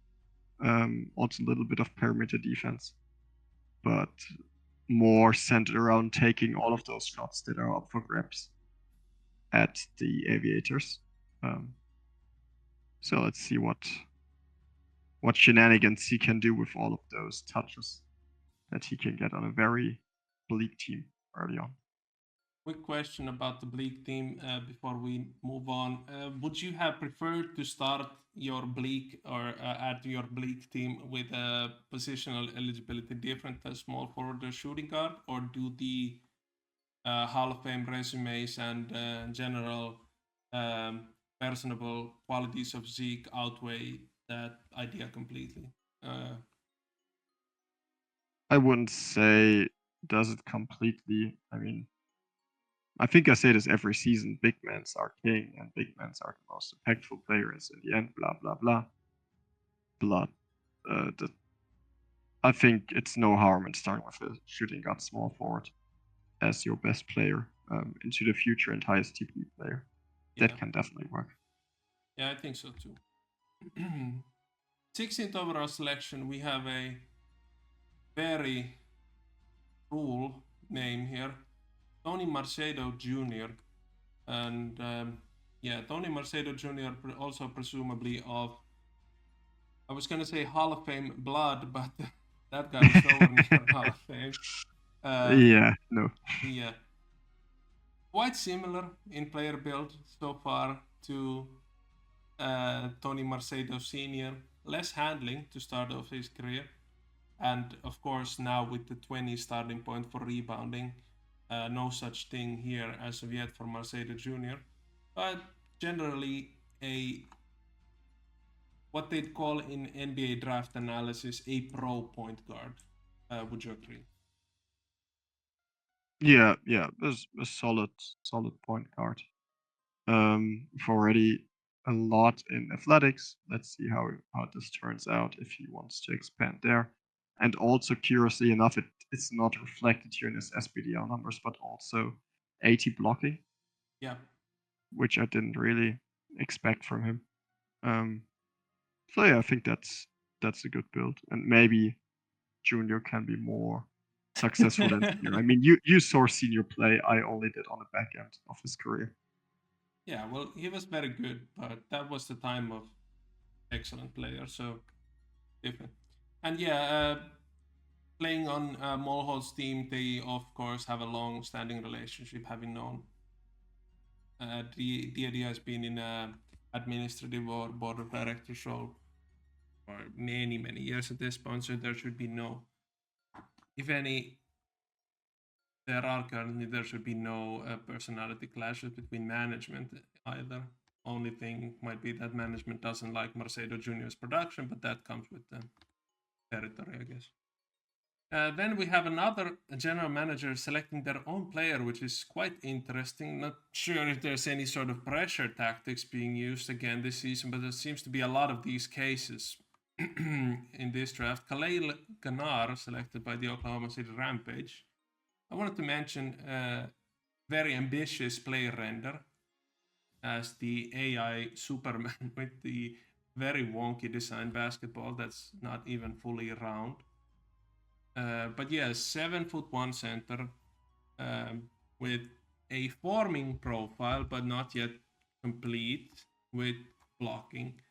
Also a little bit of perimeter defense, but more centered around taking all of those shots that are up for grabs at the Aviators. So let's see what shenanigans he can do with all of those touches that he can get on a very bleak team early on. Quick question about the Bleak team before we move on. Would you have preferred to start your Bleak or add your Bleak team with a positional eligibility different as small forward or shooting guard, or do the Hall of Fame resumes and general personable qualities of Zeke outweigh that idea completely? I wouldn't say does it completely. I mean, I think I say this every season. Big men are king, and big men are the most impactful players in the end. Blah blah blah. Blah. I think it's no harm in starting with a shooting guard small forward as your best player into the future and highest TP player. Yeah. That can definitely work. Yeah, I think so too. 16th overall selection, we have a very cool name here, Tony Marcedo Jr. And Tony Marcedo Jr. Also presumably of, I was gonna say Hall of Fame blood, but that guy is nowhere near Hall of Fame. Yeah, no. Yeah, quite similar in player build so far to Tony Marcedo Sr. Less handling to start off his career, and of course now with the 20 starting point for rebounding, no such thing here as of yet for Marcedo Jr. But generally a what they'd call in NBA draft analysis a pro point guard. Would you agree? Yeah, there's a solid point guard. We've already a lot in athletics. Let's see how this turns out if he wants to expand there. And also, curiously enough, it's not reflected here in his SBDL numbers, but also 80 blocking. Yeah. Which I didn't really expect from him. So yeah, I think that's a good build, and maybe Junior can be more successful than Senior. I mean, you saw Senior play. I only did on the back end of his career. Yeah, well, he was very good, but that was the time of excellent players, so different. And playing on Mulhold's team, they of course have a long-standing relationship, having known. The idea has been in a administrative or board of directors role for many years at this point, so there should be no, if any, there should be no personality clashes between management either. Only thing might be that management doesn't like Marcedo Jr.'s production, but that comes with the territory, I guess. Then we have another general manager selecting their own player, which is quite interesting. Not sure if there's any sort of pressure tactics being used again this season, but there seems to be a lot of these cases in this draft. Khalil Ganar, selected by the Oklahoma City Rampage. I wanted to mention very ambitious player render as the AI Superman with the very wonky design basketball that's not even fully round. But yeah, 7'1" center with a forming profile, but not yet complete with blocking.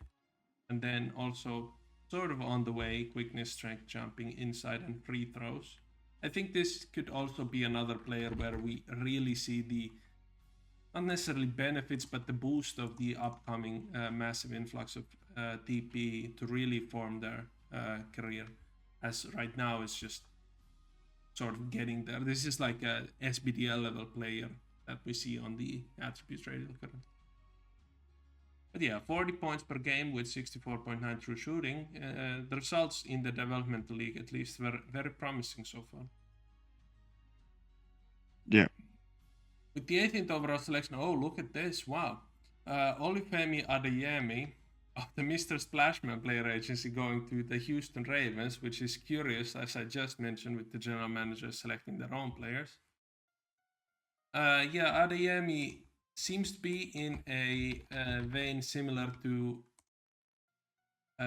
And then also sort of on the way, quickness, strength, jumping, inside, and free throws. I think this could also be another player where we really see the, not necessarily benefits, but the boost of the upcoming massive influx of TP to really form their career. As right now, it's just sort of getting there. This is like a SBDL level player that we see on the attribute radial current. But yeah, 40 points per game with 64.9 true shooting. The results in the developmental league, at least, were very promising so far. Yeah. With the 18th overall selection, oh, look at this, wow. Olufemi Adeyemi of the Mr. Splashman player agency going to the Houston Ravens, which is curious, as I just mentioned, with the general manager selecting their own players. Yeah, Adeyemi seems to be in a vein similar to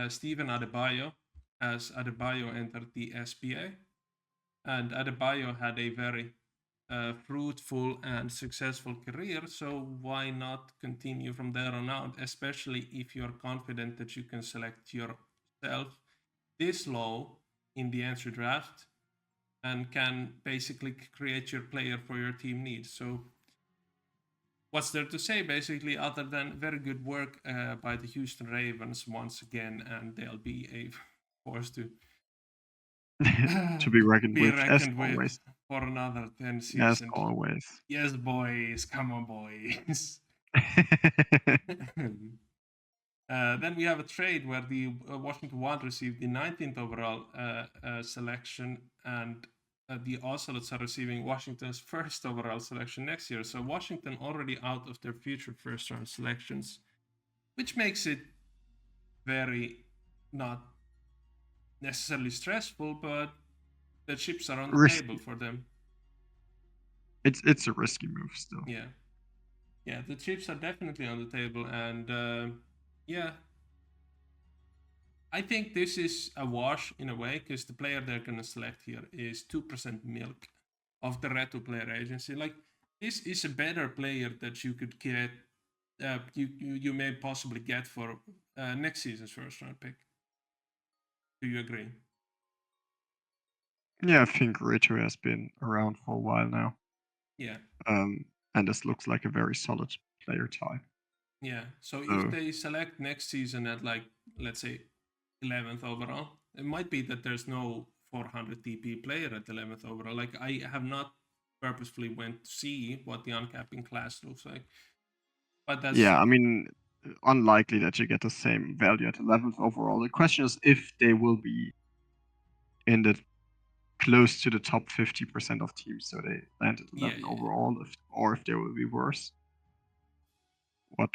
Stephen Adebayo, as Adebayo entered the SBA. And Adebayo had a very fruitful and successful career, so why not continue from there on out, especially if you're confident that you can select yourself this low in the entry draft and can basically create your player for your team needs. So what's there to say, basically, other than very good work by the Houston Ravens once again, and they'll be a force to To be reckoned be with, as reckoned with always. for another 10 As seasons. always. Yes, boys. Come on, boys. Then we have a trade where the Washington Wild received the 19th overall selection, and the Ocelots are receiving Washington's first overall selection next year. So Washington already out of their future first round selections, which makes it very not necessarily stressful, but the chips are on the table for them. It's a risky move still. Yeah, the chips are definitely on the table, and yeah, I think this is a wash in a way, because the player they're gonna select here is 2% milk of the Retu player agency. Like, this is a better player that you could get, you may possibly get for next season's first round pick. Do you agree? Yeah, I think Reto has been around for a while now. Yeah. And this looks like a very solid player type. Yeah. So if they select next season at, like, let's say 11th overall, it might be that there's no 400 TP player at 11th overall. Like, I have not purposefully went to see what the uncapping class looks like. But that's... Yeah, I mean, unlikely that you get the same value at 11th overall. The question is if they will be in the close to the top 50% of teams, so they landed 11 overall, or if they will be worse. What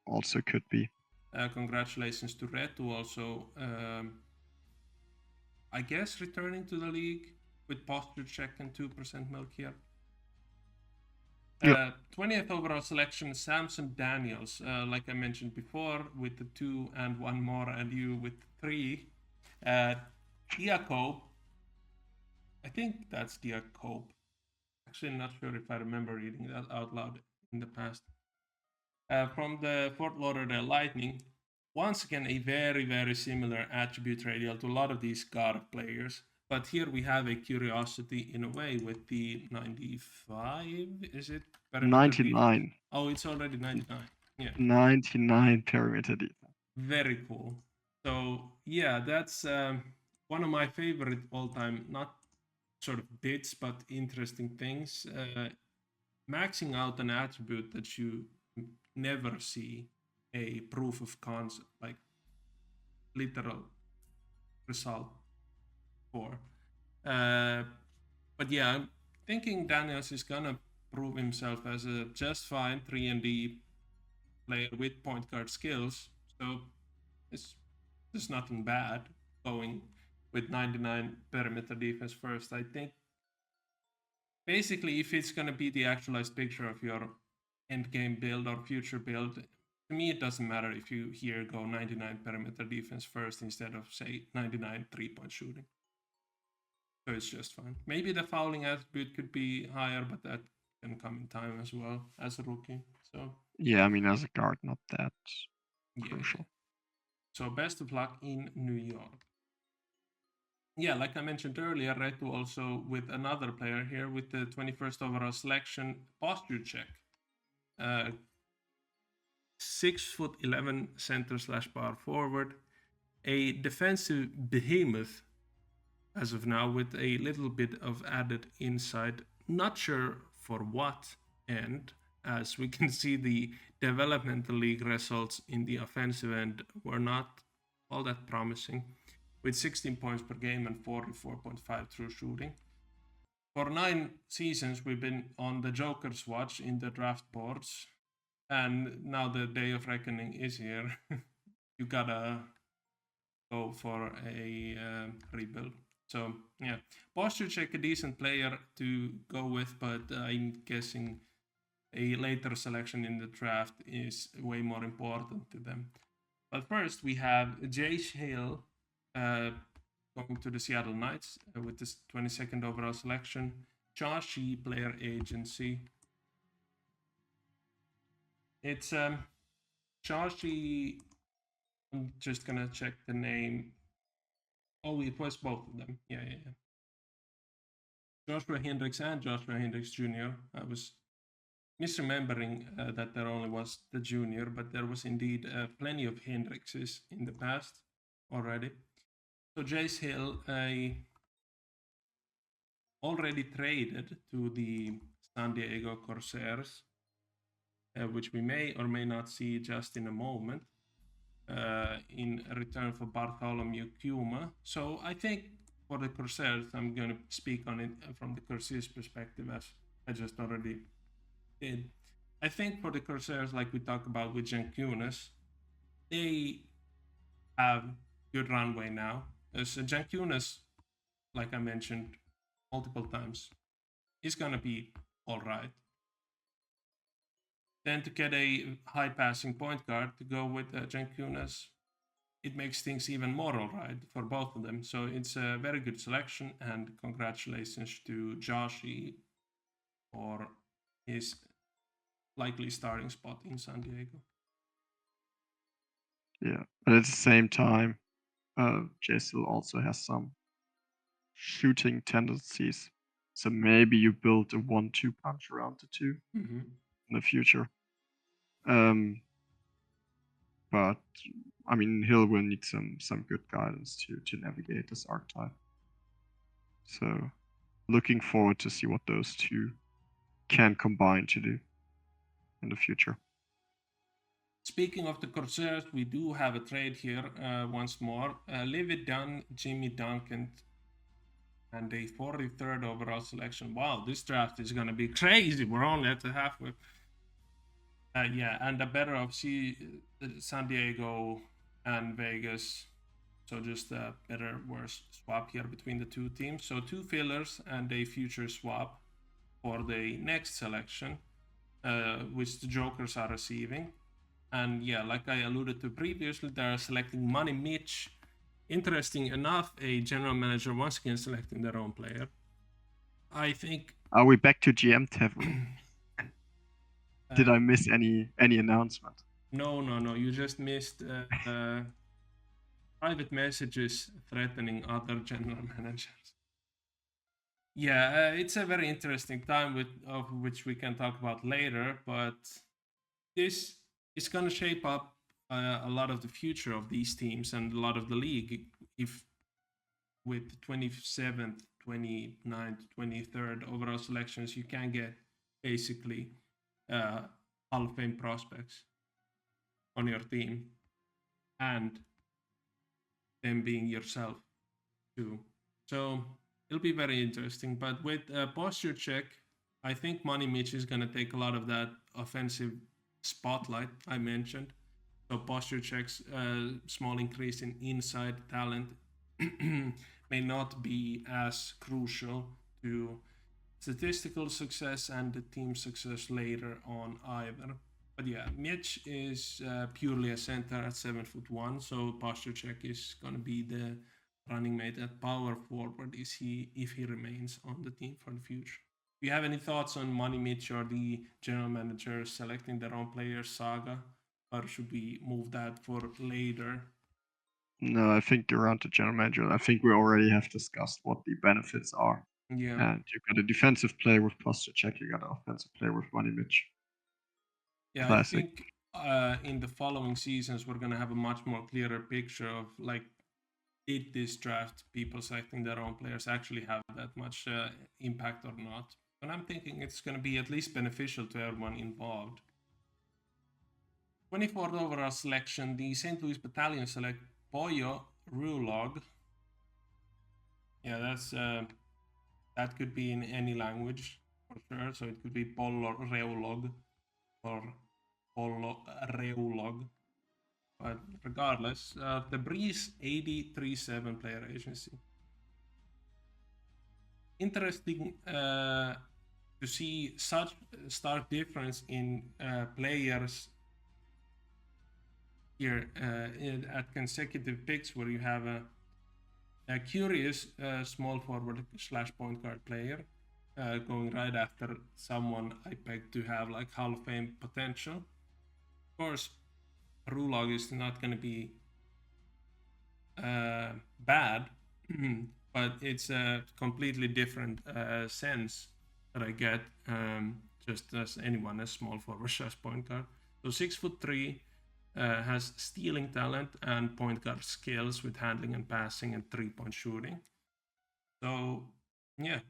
also could be. Congratulations to Retu also. I guess returning to the league with posture check and 2% milk here. 20th overall selection, Samson Daniels. Like I mentioned before, with the 2 and 1 more, and you with 3. Diakob. I think that's Diakob. Actually, not sure if I remember reading that out loud in the past. From the Fort Lauderdale Lightning. Once again, a very, very similar attribute radial to a lot of these guard players. But here we have a curiosity in a way with the 95, is it? 99. Oh, it's already 99. Yeah. 99 perimeter defense. Very cool. So, yeah, that's one of my favorite all-time, not sort of bits, but interesting things. Maxing out an attribute that you never see a proof of concept, like literal result for. But yeah, I'm thinking Daniels is gonna prove himself as a just fine 3-and-D player with point guard skills. So there's nothing bad going with 99 perimeter defense first. I think basically if it's gonna be the actualized picture of your end game build or future build, to me it doesn't matter if you here go 99 perimeter defense first instead of, say, 99 3-point shooting. So it's just fine. Maybe the fouling attribute could be higher, but that can come in time as well as a rookie. So yeah, I mean, as a guard, not that crucial. So best of luck in New York. Yeah, like I mentioned earlier, Retu also with another player here with the 21st overall selection, posture check. 6'11" center / power forward, a defensive behemoth as of now, with a little bit of added insight. Not sure for what end, as we can see the developmental league results in the offensive end were not all that promising, with 16 points per game and 44.5 true shooting. For 9 seasons, we've been on the Joker's watch in the draft boards, and now the day of reckoning is here. You gotta go for a rebuild. So yeah, posture check, a decent player to go with, but I'm guessing a later selection in the draft is way more important to them. But first, we have Jace Hill going to the Seattle Knights with this 22nd overall selection. Joshi player agency. It's Joshi. I'm just gonna check the name. Oh, it was both of them. Yeah. Joshua Hendricks and Joshua Hendricks Jr. I was misremembering that there only was the junior, but there was indeed plenty of Hendrickses in the past already. So Jace Hill already traded to the San Diego Corsairs, which we may or may not see just in a moment, in return for Bartholomew Kuma. So I think for the Corsairs, I'm going to speak on it from the Corsairs perspective, as I just already did. I think for the Corsairs, like we talked about with Jankunas, they have good runway now. As Jankunas, like I mentioned multiple times, is going to be all right. Then to get a high passing point guard to go with Jankunas, it makes things even more all right for both of them. So it's a very good selection, and congratulations to Joshi for his likely starting spot in San Diego. Yeah, but at the same time, Jason also has some shooting tendencies. So maybe you build a 1-2 punch around the two in the future. But I mean, Hill will need some good guidance to navigate this archetype. So looking forward to see what those two can combine to do in the future. Speaking of the Corsairs, we do have a trade here once more. Live It Done, Jimmy Duncan, and a 43rd overall selection. Wow, this draft is going to be crazy. We're only at the halfway. Yeah, and a better of San Diego and Vegas. So just a better, worse swap here between the two teams. So 2 fillers and a future swap for the next selection, which the Jokers are receiving. And yeah, like I alluded to previously, they're selecting Money Mitch. Interesting enough, a general manager once again selecting their own player. I think. Are we back to GM Tavern? Did I miss any announcement? No. You just missed private messages threatening other general managers. Yeah, it's a very interesting time of which we can talk about later, but this is going to shape up a lot of the future of these teams and a lot of the league. If with 27th, 29th, 23rd overall selections, you can get basically Hall of Fame prospects on your team, and them being yourself too. So it'll be very interesting. But with posture check, I think Money Mitch is going to take a lot of that offensive spotlight I mentioned. So posture checks, small increase in inside talent may not be as crucial to statistical success and the team success later on either. But yeah, Mitch is purely a center at 7'1", so posture check is gonna be the running mate at power forward if he remains on the team for the future. Do you have any thoughts on Money Mitch or the general manager selecting their own players saga, or should we move that for later? No, I think around the general manager, I think we already have discussed what the benefits are. Yeah. And you got a defensive player with posture check, you got an offensive player with Money Mitch. Yeah, Classic. I think in the following seasons we're gonna have a much more clearer picture of like did this draft, people selecting their own players, actually have that much impact or not. But I'm thinking it's going to be at least beneficial to everyone involved. 24th overall selection, the St. Louis Battalion select Pollo Rulog. Yeah, that could be in any language for sure. So it could be Pollo Reulog or Pollo Reulog. But regardless, the Breeze 8037 player agency. Interesting to see such stark difference in players here at consecutive picks, where you have a curious small forward / point guard player going right after someone I pegged to have like Hall of Fame potential. Of course, Rulog is not going to be bad, but it's a completely different sense that I get just as anyone as small forward / point guard. So 6'3", has stealing talent and point guard skills with handling and passing and 3-point shooting. So yeah,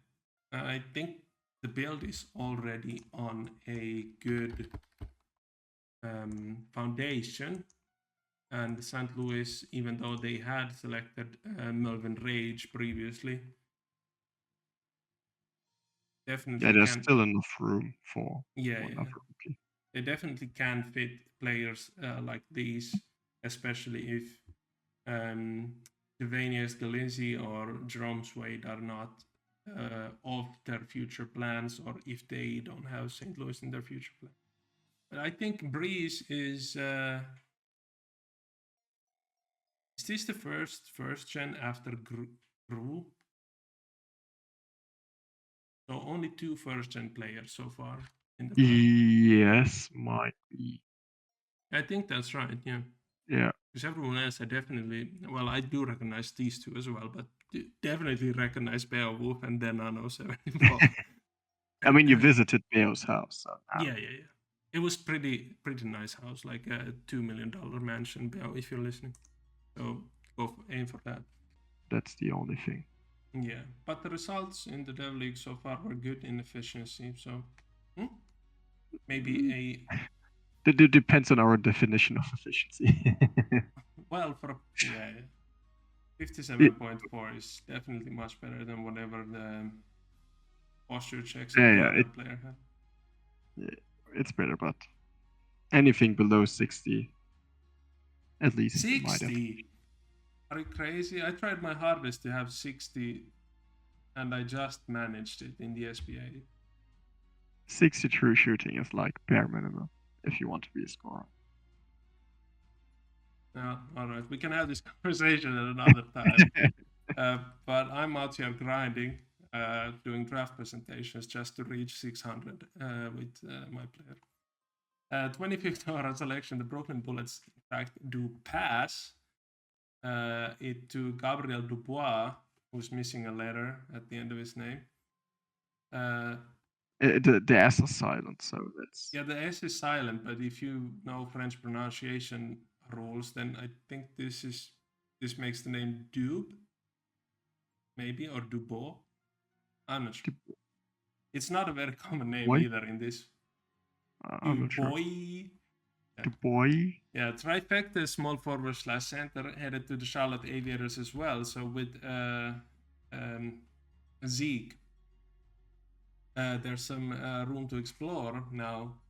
I think the build is already on a good foundation. And St. Louis, even though they had selected Melvin Rage previously, definitely there's can. still enough room for Yeah, another rookie. they definitely can fit players like these, especially if Devanius Galizzi or Jerome Swade are not of their future plans, or if they don't have St. Louis in their future plan. But I think Breeze is this the first gen after Gru? So only 2 first gen players so far in the draft. Yes, might be. I think that's right, yeah. Yeah. Because everyone else, I definitely, well, I do recognize these two as well, but definitely recognize Beowulf and then Nano 74. I mean, you visited Beo's house. So Yeah. It was pretty nice house, like a $2 million mansion, Beo, if you're listening. So aim for that. That's the only thing. Yeah, but the results in the Dev League so far were good in efficiency. So maybe a It depends on our definition of efficiency. well, for 57.4 is definitely much better than whatever the posture checks of the other player had. Yeah, it's better, but anything below 60, at least 60? Are you crazy? I tried my hardest to have 60, and I just managed it in the SBA. 60 true shooting is like bare minimum if you want to be a scorer. All right, we can have this conversation at another time. But I'm out here grinding, doing draft presentations just to reach 600 with my player. 25th overall selection, the Brooklyn Bullets, in fact, do pass it to Gabriel Dubois, who's missing a letter at the end of his name. The S is silent, so that's... Yeah, the S is silent, but if you know French pronunciation rules, then I think this makes the name Dube, maybe, or Dubois. I'm not sure. It's not a very common name either in this. I'm not sure. Dubois. Yeah, trifecta small forward / center headed to the Charlotte Aviators as well. So with Zeke, there's some room to explore now.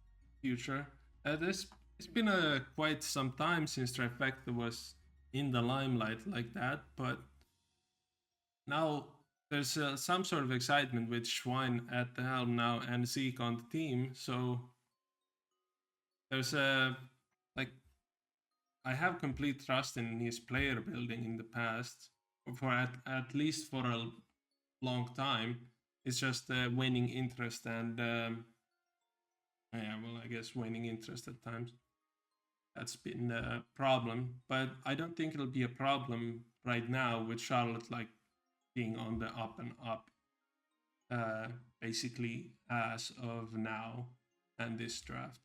Future. It's been quite some time since trifecta was in the limelight like that, but now there's some sort of excitement with Schwein at the helm now and Zeke on the team. So there's I have complete trust in his player building in the past, for at least for a long time. It's just waning interest and I guess waning interest at times. That's been a problem, but I don't think it'll be a problem right now with Charlotte like being on the up and up, basically as of now and this draft.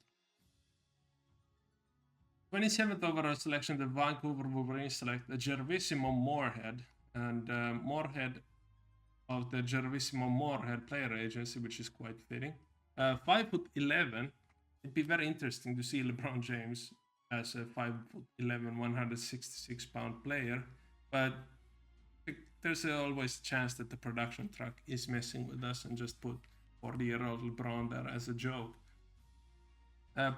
27th overall selection, the Vancouver Wolverines select a Gervissimo Moorhead, and Moorhead of the Gervissimo Moorhead player agency, which is quite fitting. 5'11". It'd be very interesting to see LeBron James as a 5'11", 166-pound player, but there's always a chance that the production truck is messing with us and just put 40-year-old LeBron there as a joke.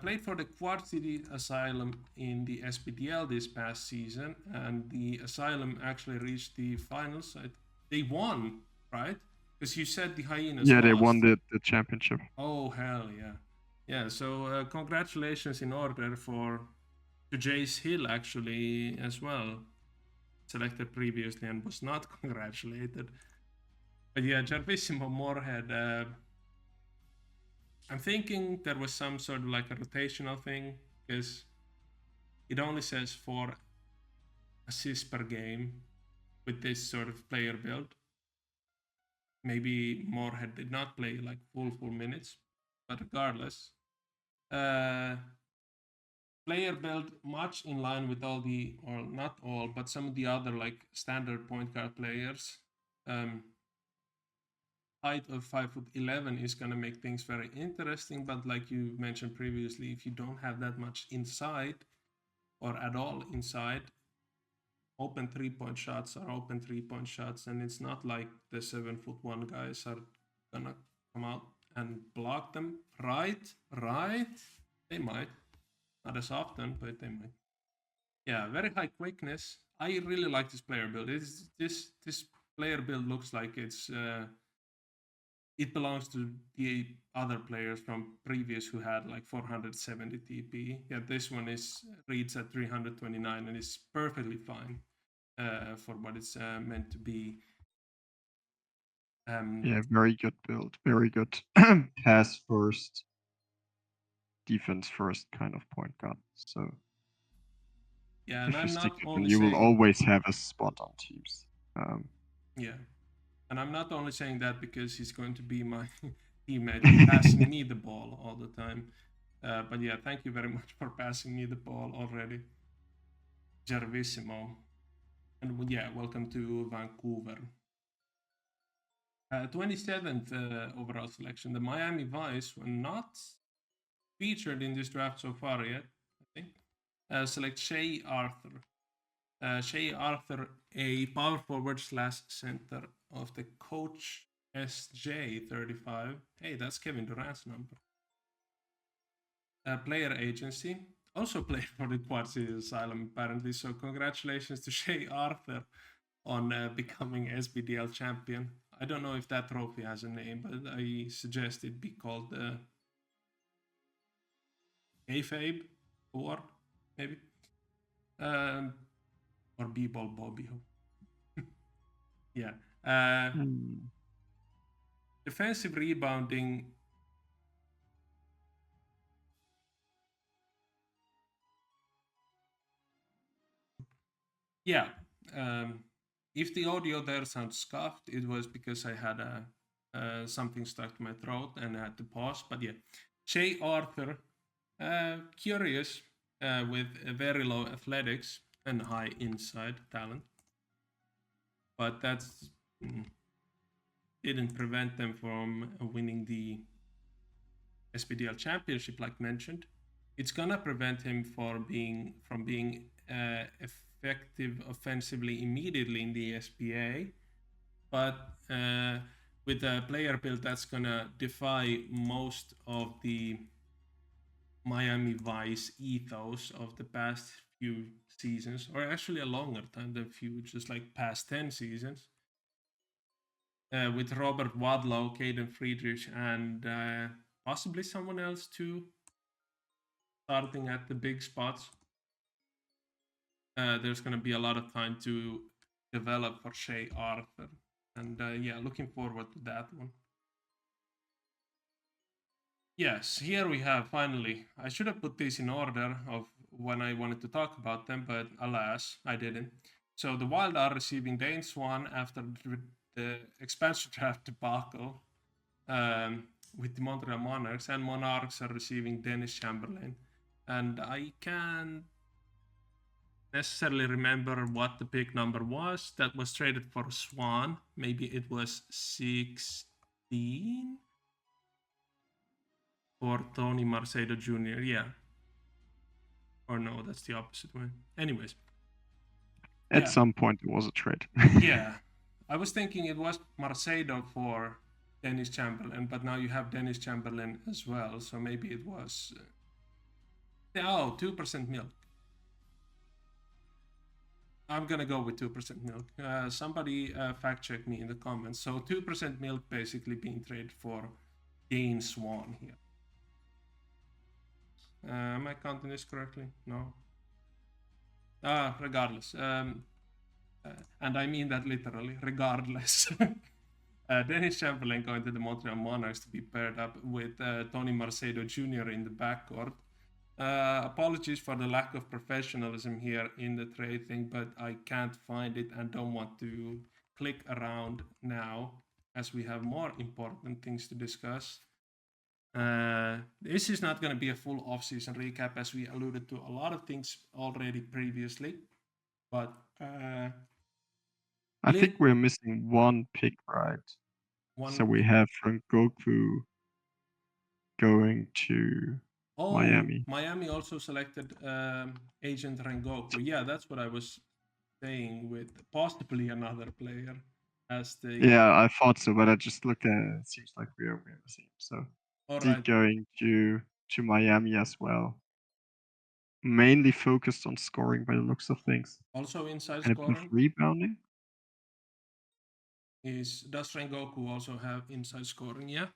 Played for the Quad City Asylum in the SBDL this past season, and the Asylum actually reached the finals. They won, right? Because you said the Hyenas Yeah, lost. they won the championship. Oh, hell yeah. Yeah, so congratulations in order to Jace Hill, actually, as well. Selected previously and was not congratulated. But yeah, Gervissimo Moorhead, I'm thinking there was some sort of like a rotational thing, because it only says 4 assists per game with this sort of player build. Maybe Moorhead did not play like full minutes, but regardless, player build much in line with all the, or not all, but some of the other like standard point guard players. Height of 5'11" is gonna make things very interesting, but like you mentioned previously, if you don't have that much inside or at all inside, open 3-point shots are open 3-point shots, and it's not like the 7'1" guys are gonna come out and block them. Right? They might. Not as often, but they might. Yeah, very high quickness. I really like this player build. This player build looks like it belongs to the other players from previous who had like 470 TP. Yeah, this one reads at 329 and is perfectly fine for what it's meant to be. Yeah, very good build. Very good pass first, defense first kind of point guard. So yeah, and if you I'm stick not it, then only you will saying always have a spot on teams. yeah, and I'm not only saying that because he's going to be my teammate passing me the ball all the time. But yeah, thank you very much for passing me the ball already, Gervissimo. And yeah, welcome to Vancouver. 27th overall selection, the Miami Vice were not featured in this draft so far yet, I think. Select Shea Arthur. Shea Arthur, a power forward / center of the Coach SJ35. Hey, that's Kevin Durant's number. Player agency. Also played for the Quad City Asylum, apparently. So congratulations to Shea Arthur on becoming SBDL champion. I don't know if that trophy has a name, but I suggest it be called the Kayfabe Award, maybe. Or B-Ball Bobby. Yeah. Defensive rebounding. Yeah. If the audio there sounds scuffed, it was because I had something stuck to my throat and I had to pause. But yeah, Shea Arthur, curious, with very low athletics and high inside talent, but that's didn't prevent them from winning the SBDL championship, like mentioned. It's gonna prevent him from being effective offensively immediately in the SBA, but with a player build that's gonna defy most of the Miami Vice ethos of the past few seasons, or actually a longer time than few, just like past 10 seasons. With Robert Wadlow, Caden Friedrich, and possibly someone else too, starting at the big spots. There's going to be a lot of time to develop for Shea Arthur. And yeah, looking forward to that one. Yes, here we have finally. I should have put these in order of when I wanted to talk about them, but alas, I didn't. So the Wild are receiving Dane Swan after the expansion draft debacle with the Montreal Monarchs, and Monarchs are receiving Dennis Chamberlain. And I can necessarily remember what the pick number was that was traded for Swan. Maybe it was 16 for Tony Marcedo Jr. Yeah. Or no, that's the opposite way. Anyways. At Yeah. some point, it was a trade. Yeah. I was thinking it was Marcedo for Dennis Chamberlain, but now you have Dennis Chamberlain as well, so maybe it was. 2% milk. I'm gonna go with 2% milk. Somebody fact check me in the comments. So 2% milk basically being traded for Dane Swan here. Am I counting this correctly? No. Regardless. And I mean that literally. Regardless. Dennis Chamberlain going to the Montreal Monarchs to be paired up with Tony Marcedo Jr. in the backcourt. Apologies for the lack of professionalism here in the trade thing, but I can't find it and don't want to click around now as we have more important things to discuss. This is not going to be a full off-season recap as we alluded to a lot of things already previously, but I think we're missing one pick, right? So we have Goku going to Miami. Miami also selected Agent Rengoku. Yeah, that's what I was saying with possibly another player as the. Yeah, I thought so, but I just looked at it. It seems like we're missing. So Alright. going to Miami as well. Mainly focused on scoring by the looks of things. Also inside and scoring. Rebounding. Does Rengoku also have inside scoring? Yeah.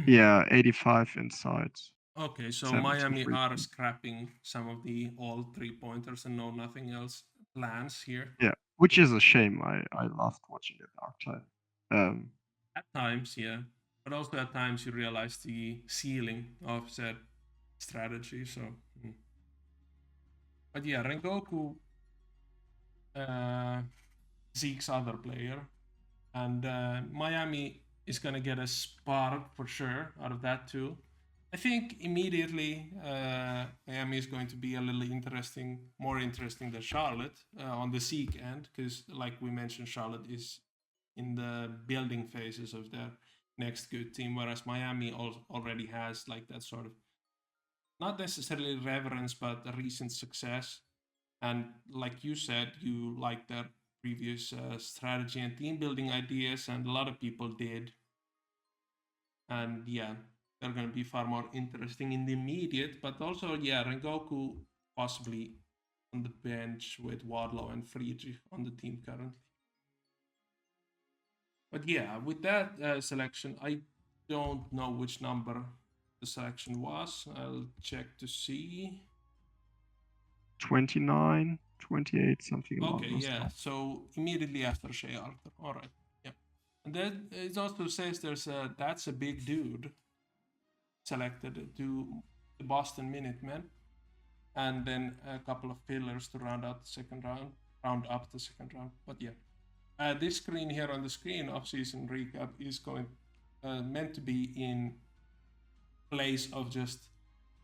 Yeah, 85 inside. Okay, so Miami are scrapping some of the all 3-pointers and no nothing else plans here. Yeah, which is a shame. I loved watching the Dark Tide. At times, yeah, but also at times you realize the ceiling of said strategy. So, but yeah, Rengoku, Zeke's other player, and Miami is gonna get a spark for sure out of that too. I think immediately Miami is going to be a little more interesting than Charlotte on the Zeke end, because like we mentioned, Charlotte is in the building phases of their next good team, whereas Miami already has like that sort of, not necessarily reverence, but a recent success. And like you said, you like their previous strategy and team building ideas, and a lot of people did. And yeah, they're going to be far more interesting in the immediate, but also, yeah, Rengoku possibly on the bench with Wardlow and Friedrich on the team currently. But yeah, with that selection, I don't know which number the selection was. I'll check to see. 29, 28, something along those yeah. lines. So immediately after Shea Arthur. All right. Yeah. And then it also says that's a big dude selected to the Boston Minutemen, and then a couple of fillers to round up the second round. But yeah, this screen here on the screen of season recap is meant to be in place of just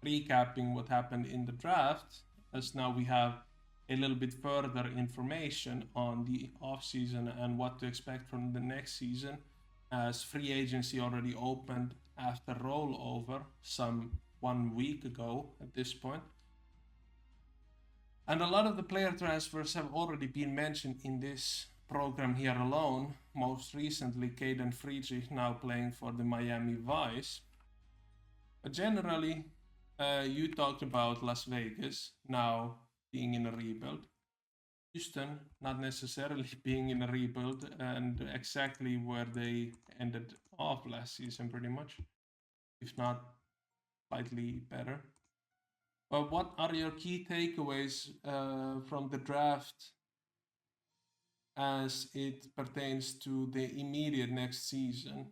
recapping what happened in the draft, as now we have a little bit further information on the offseason and what to expect from the next season, as free agency already opened after rollover some 1 week ago at this point. And a lot of the player transfers have already been mentioned in this program here alone. Most recently, Caden Friedrich now playing for the Miami Vice. But generally, you talked about Las Vegas now being in a rebuild. Houston not necessarily being in a rebuild, and exactly where they ended off last season pretty much, if not slightly better. But what are your key takeaways from the draft as it pertains to the immediate next season?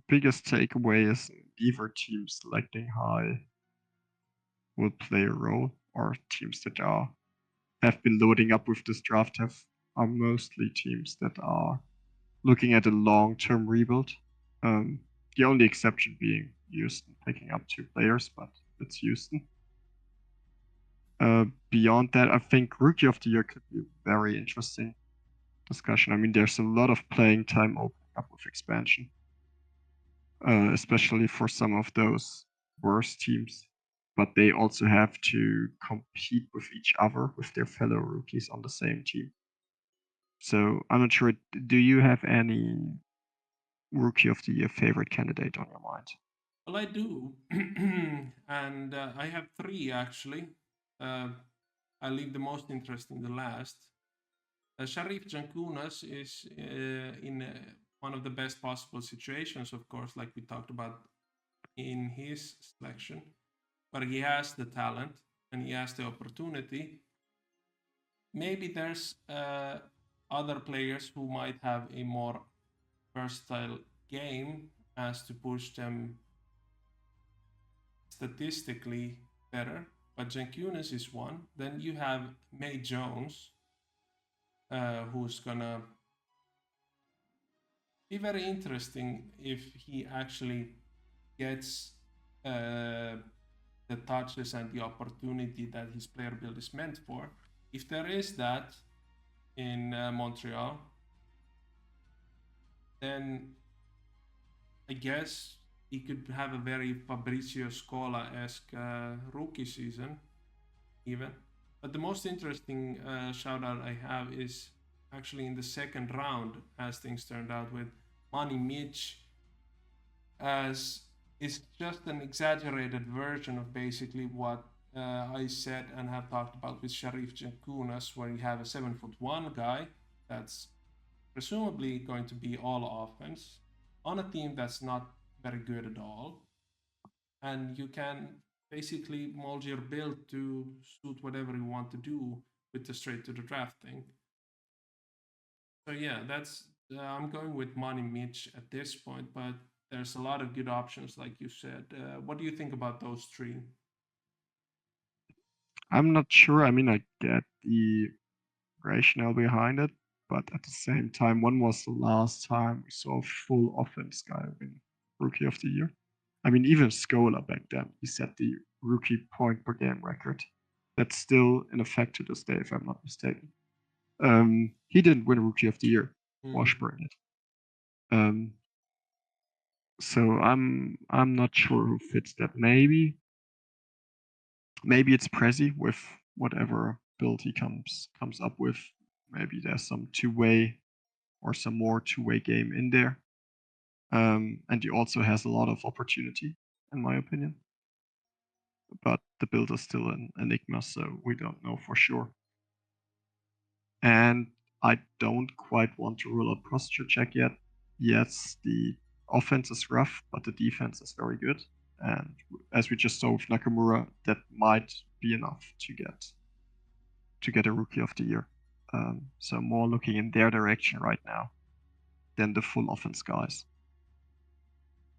Biggest takeaway is either team selecting high will play a role, or teams that have been loading up with this draft are mostly teams that are looking at a long-term rebuild. The only exception being Houston picking up 2 players, but it's Houston. Beyond that, I think Rookie of the Year could be a very interesting discussion. I mean, there's a lot of playing time opening up with expansion, especially for some of those worse teams. But they also have to compete with each other, with their fellow rookies on the same team. So I'm not sure. Do you have any Rookie of the Year favorite candidate on your mind? Well, I do, and I have three actually. I'll leave the most interesting the last. Sharif Jankunas is in one of the best possible situations, of course, like we talked about in his selection, but he has the talent and he has the opportunity. Maybe there's other players who might have a more versatile game as to push them statistically better, but Jankunas is one. Then you have May Jones, who's gonna be very interesting if he actually gets the touches and the opportunity that his player build is meant for. If there is that in Montreal, then I guess he could have a very Fabrizio Scola-esque rookie season, even. But the most interesting shout out I have is actually in the second round, as things turned out, with Money Mitch, as is just an exaggerated version of basically what I said and have talked about with Sharif Jankunas, where you have a 7'1" guy that's presumably going to be all offense on a team that's not very good at all. And you can basically mold your build to suit whatever you want to do with the straight to the draft thing. So yeah, that's I'm going with Money Mitch at this point, but there's a lot of good options, like you said. What do you think about those three? I'm not sure. I mean, I get the rationale behind it, but at the same time, when was the last time we saw a full offense guy win Rookie of the Year? I mean, even Scola back then, he set the rookie point per game record. That's still in effect to this day, if I'm not mistaken. He didn't win Rookie of the Year. Washburn did. So I'm not sure who fits that. Maybe it's Prezi with whatever build he comes up with. Maybe there's some two-way or some more two-way game in there. And he also has a lot of opportunity, in my opinion. But the build is still an enigma, so we don't know for sure. And I don't quite want to rule out posture check yet. Yes, the offense is rough, but the defense is very good. And as we just saw with Nakamura, that might be enough to get a Rookie of the Year. So more looking in their direction right now than the full offense guys.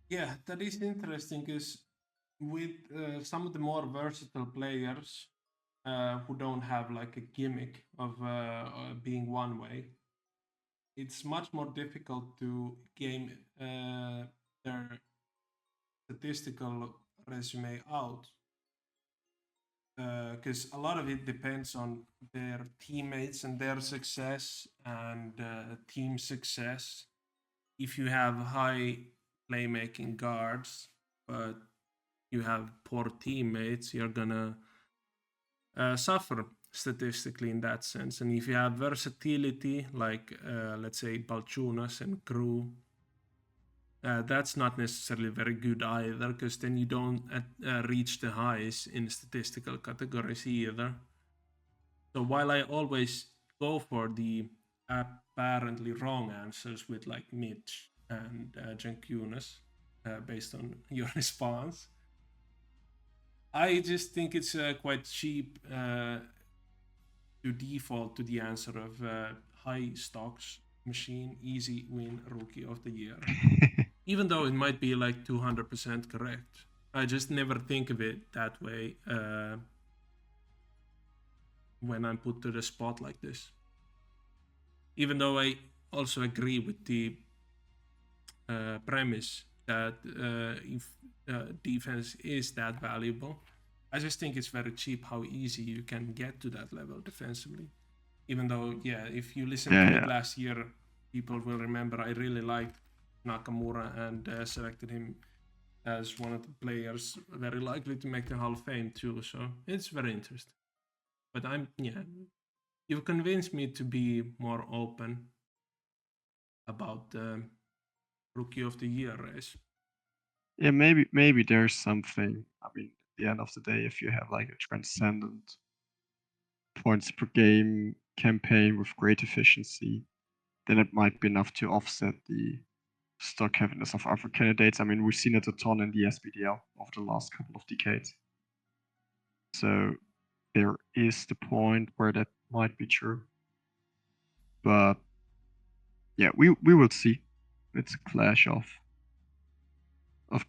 Yeah, that is interesting because with some of the more versatile players who don't have like a gimmick of being one way, it's much more difficult to game their statistical resume out because a lot of it depends on their teammates and their success and team success. If you have high playmaking guards, but you have poor teammates, you're gonna suffer statistically in that sense. And if you have versatility, like let's say Balchunas and Crew, that's not necessarily very good either, because then you don't reach the highs in statistical categories either. So while I always go for the apparently wrong answers with like Mitch and Jankunas, based on your response, I just think it's quite cheap to default to the answer of high stocks machine, easy win rookie of the year. Even though it might be like 200% correct. I just never think of it that way when I'm put to the spot like this. Even though I also agree with the premise that if defense is that valuable, I just think it's very cheap how easy you can get to that level defensively. Even though, yeah, if you listen to it Yeah. last year, people will remember I really liked Nakamura and selected him as one of the players very likely to make the Hall of Fame too. So it's very interesting. But you've convinced me to be more open about the Rookie of the Year race. Yeah, maybe there's something. I mean, at the end of the day, if you have like a transcendent points per game campaign with great efficiency, then it might be enough to offset the stock heaviness of other candidates. I mean, we've seen it a ton in the SBDL over the last couple of decades. So there is the point where that might be true. But yeah, we will see. It's a clash of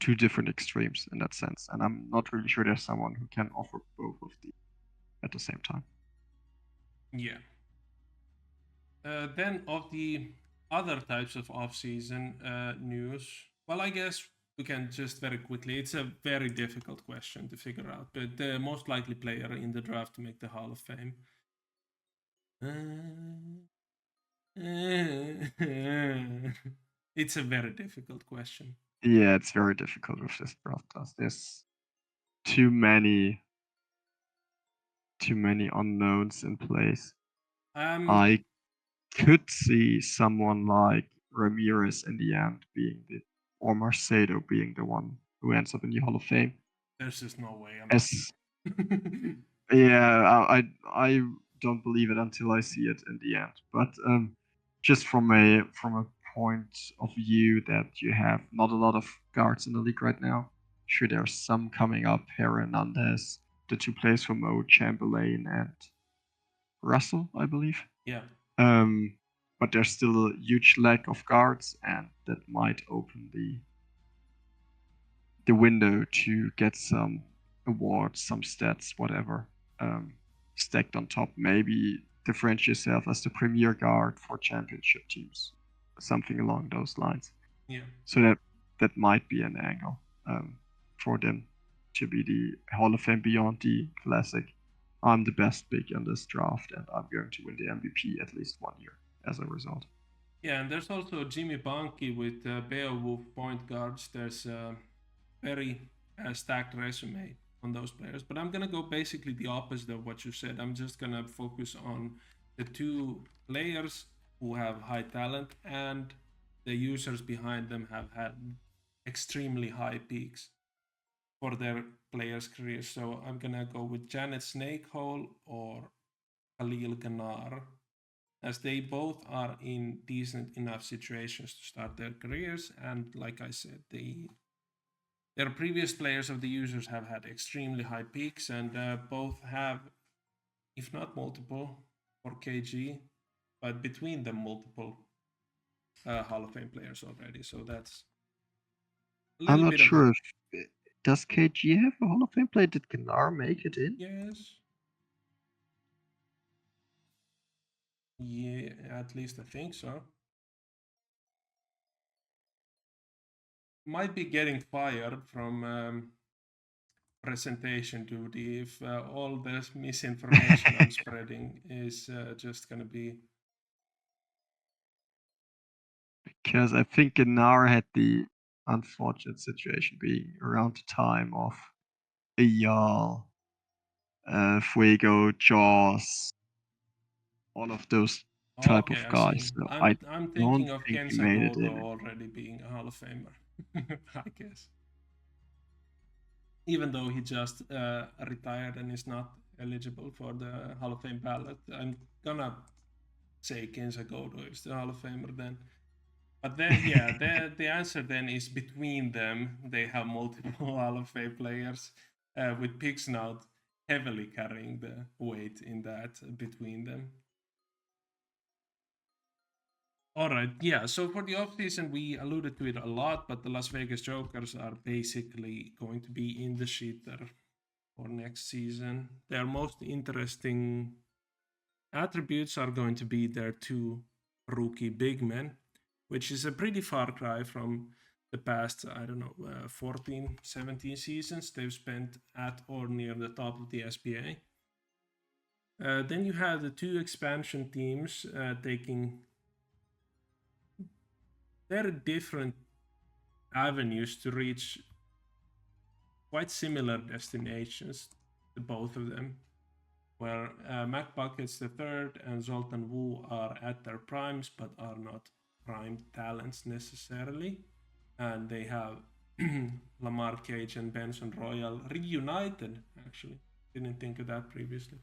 two different extremes in that sense, and I'm not really sure there's someone who can offer both of these at the same time. Yeah. Then of the other types of off-season news, well, I guess we can just very quickly. It's a very difficult question to figure out, but the most likely player in the draft to make the Hall of Fame. It's a very difficult question. Yeah, it's very difficult with this draft class. There's too many unknowns in place. I could see someone like Ramirez in the end or Marcedo being the one who ends up in the Hall of Fame. There's just no way. Yeah, I don't believe it until I see it in the end. But just from a point of view that you have not a lot of guards in the league right now. Sure, there's some coming up. Hernandez, the two players from Mo, Chamberlain, and Russell, I believe. Yeah. But there's still a huge lack of guards, and that might open the window to get some awards, some stats, whatever, stacked on top. Maybe differentiate yourself as the premier guard for championship teams, something along those lines. Yeah. So that might be an angle for them to be the Hall of Fame beyond the classic. I'm the best pick in this draft, and I'm going to win the MVP at least 1 year as a result. Yeah, and there's also Jimmy Bunky with Beowulf point guards. There's a very stacked resume on those players. But I'm going to go basically the opposite of what you said. I'm just going to focus on the two players who have high talent and the users behind them have had extremely high peaks for their players' careers. So I'm going to go with Janet Snakehole or Khalil Ghanar, as they both are in decent enough situations to start their careers. And like I said, their previous players of the users have had extremely high peaks, and both have, if not multiple, for KG, but between them multiple Hall of Fame players already. So that's a little I'm not bit sure of if does KG have a Hall of Fame play? Did Ghanar make it in? yes. Yeah, at least I think so. Might be getting fired from presentation duty if all this misinformation I'm spreading is just gonna be. Because I think Ghanar had the unfortunate situation being around the time of Eyal, Fuego, Jaws, all of those type Okay, of I see. guys. So I I'm don't thinking of think Ken he made it Sagodo in. already being a Hall of Famer. I guess, even though he just retired and is not eligible for the Hall of Fame ballot, I'm gonna say Ken Sagodo is the Hall of Famer then. But then, yeah, the answer then is between them. They have multiple Hall of Fame players, with Pixnout heavily carrying the weight in that between them. All right, yeah. So for the offseason, we alluded to it a lot, but the Las Vegas Jokers are basically going to be in the shitter for next season. Their most interesting attributes are going to be their two rookie big men, which is a pretty far cry from the past, I don't know, 14, 17 seasons they've spent at or near the top of the SBA. Then you have the two expansion teams taking very different avenues to reach quite similar destinations, to both of them, where Mac Buckets the third and Zoltan Wu are at their primes but are not prime talents necessarily. And they have Lamar Cage and Benson Royal reunited, actually. Didn't think of that previously.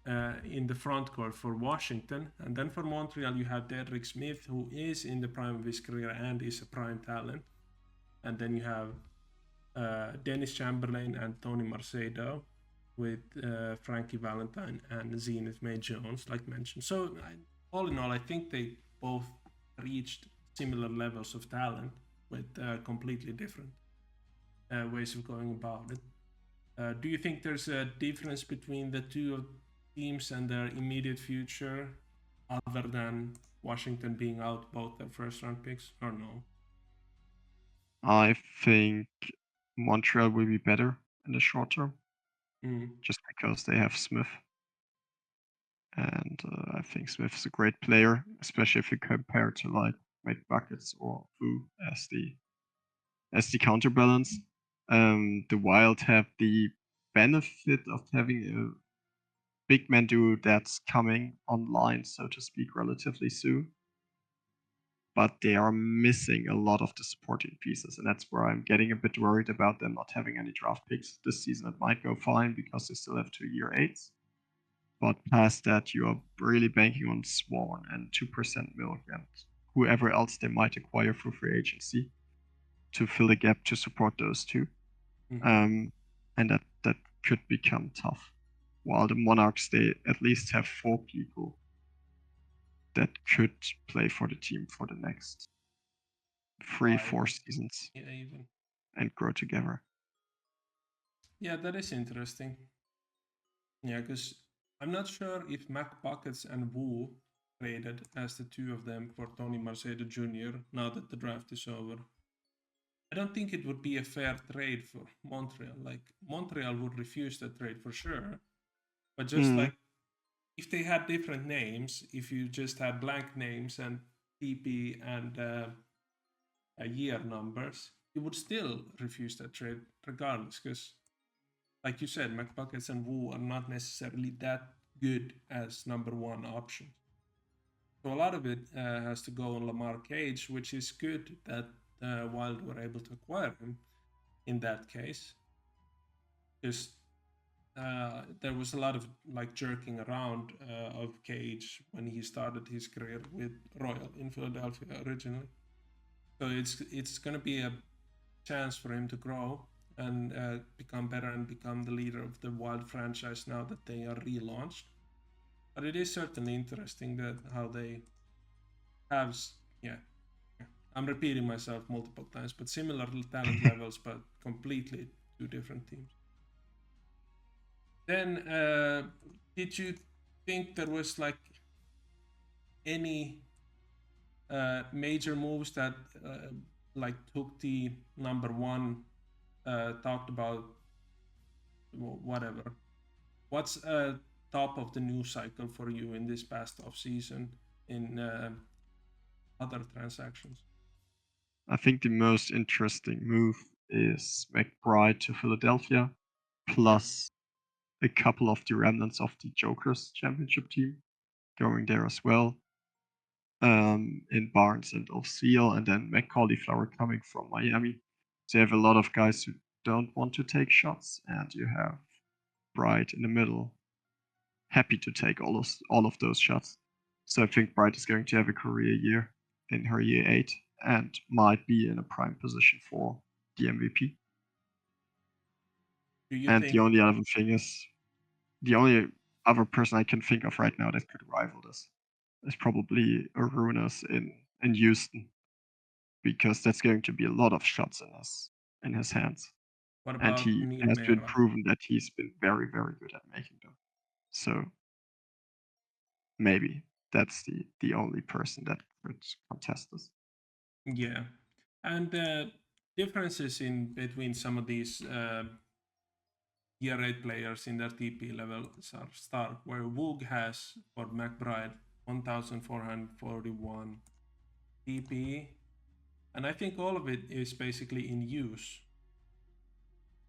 In the front court for Washington. And then for Montreal, you have Dedrick Smith, who is in the prime of his career and is a prime talent. And then you have Dennis Chamberlain and Tony Marcedo with Frankie Valentine and Zenith May Jones, like mentioned. So, all in all, I think they both reached similar levels of talent with completely different ways of going about it. Do you think there's a difference between the two teams and their immediate future, other than Washington being out both their first round picks, or no? I think Montreal will be better in the short term, Mm. just because they have Smith. And I think Smith is a great player, especially if you compare to like Mike Buckets or Fu as the counterbalance. The Wild have the benefit of having a big man duo that's coming online, so to speak, relatively soon. But they are missing a lot of the supporting pieces, and that's where I'm getting a bit worried about them not having any draft picks this season. It might go fine because they still have 2 year eights. But past that, you are really banking on Swan and 2% Milk and whoever else they might acquire through free agency to fill the gap to support those 2. Mm-hmm. And that could become tough. While the Monarchs, they at least have 4 people that could play for the team for the next 3, 4 Five, seasons yeah, even. and grow together. Yeah, that is interesting. Yeah, because I'm not sure if Mac Buckets and Wu traded as the two of them for Tony Marcedo Jr. now that the draft is over. I don't think it would be a fair trade for Montreal. Like, Montreal would refuse that trade for sure. But just Mm. like, if they had different names, if you just had blank names and TP and year numbers, you would still refuse that trade regardless. Because, like you said, McBuckets and Wu are not necessarily that good as number one options. So a lot of it has to go on Lamar Cage, which is good that Wild were able to acquire him in that case. Because there was a lot of like jerking around of Cage when he started his career with Royal in Philadelphia originally. So it's going to be a chance for him to grow and become better and become the leader of the Wild franchise now that they are relaunched. But it is certainly interesting that how they have, yeah, I'm repeating myself multiple times, but similar talent levels, but completely two different teams. Then, did you think there was like any major moves that like took the number one talked about whatever? What's top of the news cycle for you in this past off season in other transactions? I think the most interesting move is McBride to Philadelphia, plus a couple of the remnants of the Jokers championship team going there as well. In Barnes and O'Seal, and then McCauliflower coming from Miami. So you have a lot of guys who don't want to take shots, and you have Bright in the middle, happy to take all of those shots. So I think Bright is going to have a career year in her year 8 and might be in a prime position for the MVP. Do you And the think only other thing is the only other person I can think of right now that could rival this is probably Arunas in Houston, because that's going to be a lot of shots in his hands. what And about he Neil has been Mera? proven that he's been very, very good at making them. So maybe that's the only person that could contest this. Yeah, And the differences in between some of these Tier 8 players in their TP levels are stark, where Woog has for McBride 1441 TP, and I think all of it is basically in use.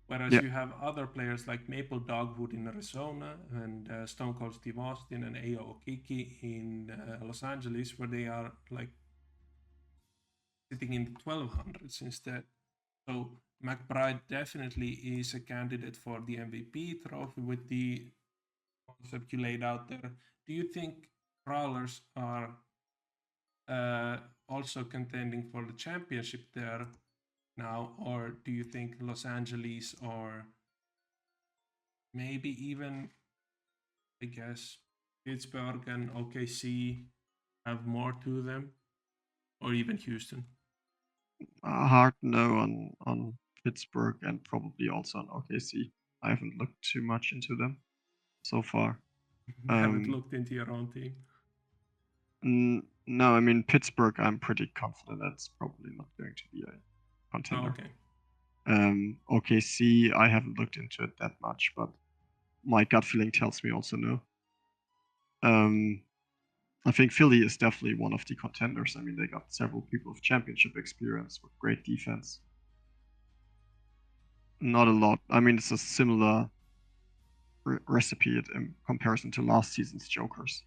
Whereas Yeah, you have other players like Maple Dogwood in Arizona and Stone Cold Steve Austin and Ao Okiki in Los Angeles, where they are like sitting in the 1200s instead. So McBride definitely is a candidate for the MVP trophy with the concept you laid out there. Do you think Prowlers are also contending for the championship there now, or do you think Los Angeles or maybe even, I guess, Pittsburgh and OKC have more to them, or even Houston? hard no on Pittsburgh and probably also on OKC. I haven't looked too much into them so far. Haven't looked into your own team. No, I mean Pittsburgh. I'm pretty confident that's probably not going to be a contender. OKC, I haven't looked into it that much, but my gut feeling tells me also no. I think Philly is definitely one of the contenders. I mean, they got several people with championship experience with great defense. Not a lot. I mean, it's a similar recipe in comparison to last season's Jokers.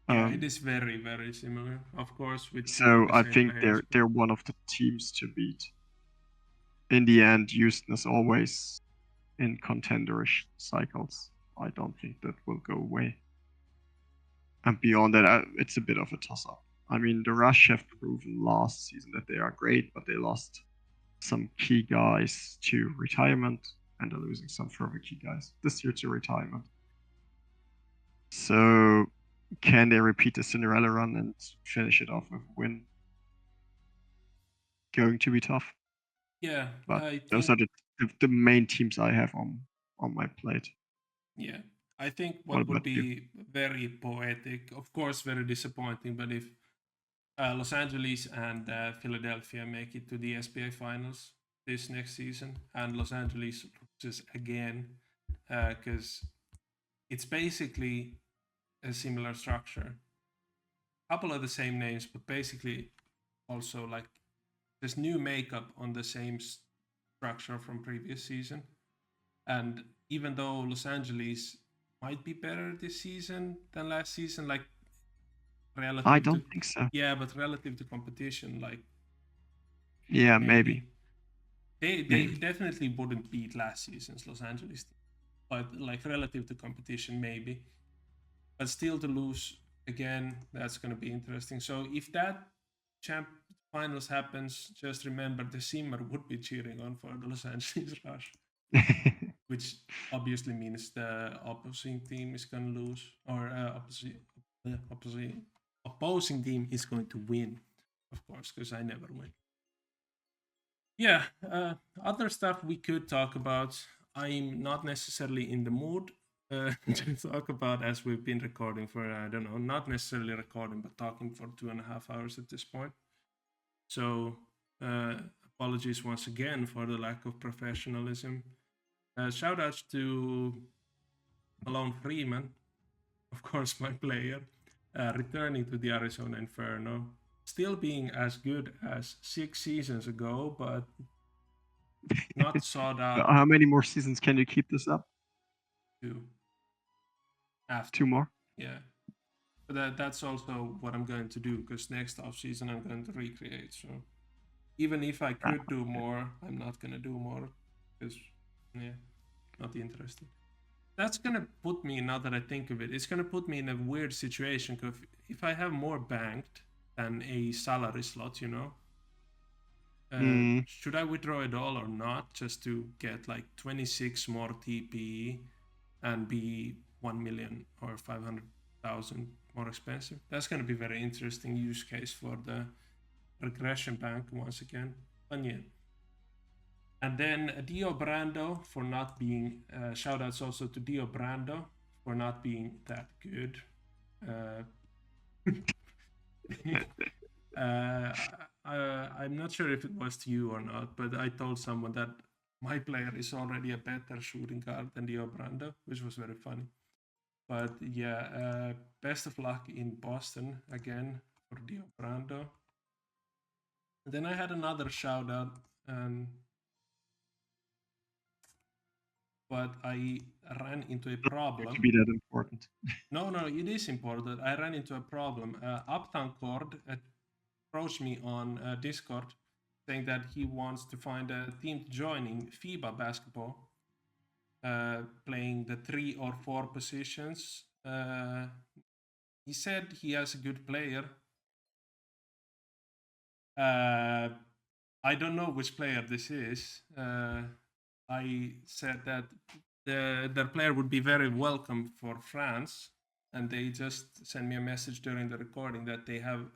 Yeah, it is very, very similar, of course, with So the I same think players. they're one of the teams to beat. In the end, Houston is always in contenderish cycles. I don't think that will go away. And beyond that, it's a bit of a toss-up. I mean, the Rush have proven last season that they are great, but they lost some key guys to retirement, and they're losing some further key guys this year to retirement. So, can they repeat the Cinderella run and finish it off with a win? Going to be tough. Yeah, But I those think are the main teams I have on my plate. yeah, I think What what would about you? be very poetic, of course, very disappointing, but if Los Angeles and Philadelphia make it to the SBA finals this next season, and Los Angeles loses again, because it's basically a similar structure. A couple of the same names, but basically also like there's new makeup on the same structure from previous season. And even though Los Angeles might be better this season than last season, like I relative to don't think so. yeah, but relative to competition, like Yeah, maybe maybe. they definitely wouldn't beat last season's Los Angeles team, but like relative to competition, maybe. But still to lose again, that's gonna be interesting. So if that champ finals happens, just remember the Simmer would be cheering on for the Los Angeles Rush, which obviously means the opposing team is going to lose, or opposing team is going to win, of course, because I never win. Yeah, other stuff we could talk about. I'm not necessarily in the mood to talk about, as we've been recording for, I don't know, not necessarily recording, but talking for 2.5 hours at this point. So, apologies once again for the lack of professionalism. Shout outs to Malone Freeman, of course, my player, returning to the Arizona Inferno, still being as good as 6 seasons ago, but not sought out How many more seasons can you keep this up? to after. 2 more? Yeah. But that's also what I'm going to do, because next off season I'm going to recreate. So even if I could do more, I'm not going to do more because, yeah, not interested. That's gonna put me, now that I think of it, it's gonna put me in a weird situation, because if I have more banked than a salary slot, should I withdraw it all or not, just to get like 26 more TPE and be 1 million or 500,000 more expensive? That's gonna be very interesting use case for the regression bank once again. And yeah. And then Dio Brando for not being, shoutouts also to Dio Brando for not being that good. I'm not sure if it was to you or not, but I told someone that my player is already a better shooting guard than Dio Brando, which was very funny. But yeah, best of luck in Boston again for Dio Brando. And then I had another shout out, but I ran into a problem. To be that important. No, it is important. I ran into a problem. Uptown Cord approached me on Discord saying that he wants to find a team joining FIBA basketball, playing the 3 or 4 positions. He said he has a good player. I don't know which player this is. I said that their player would be very welcome for France, and they just sent me a message during the recording that they have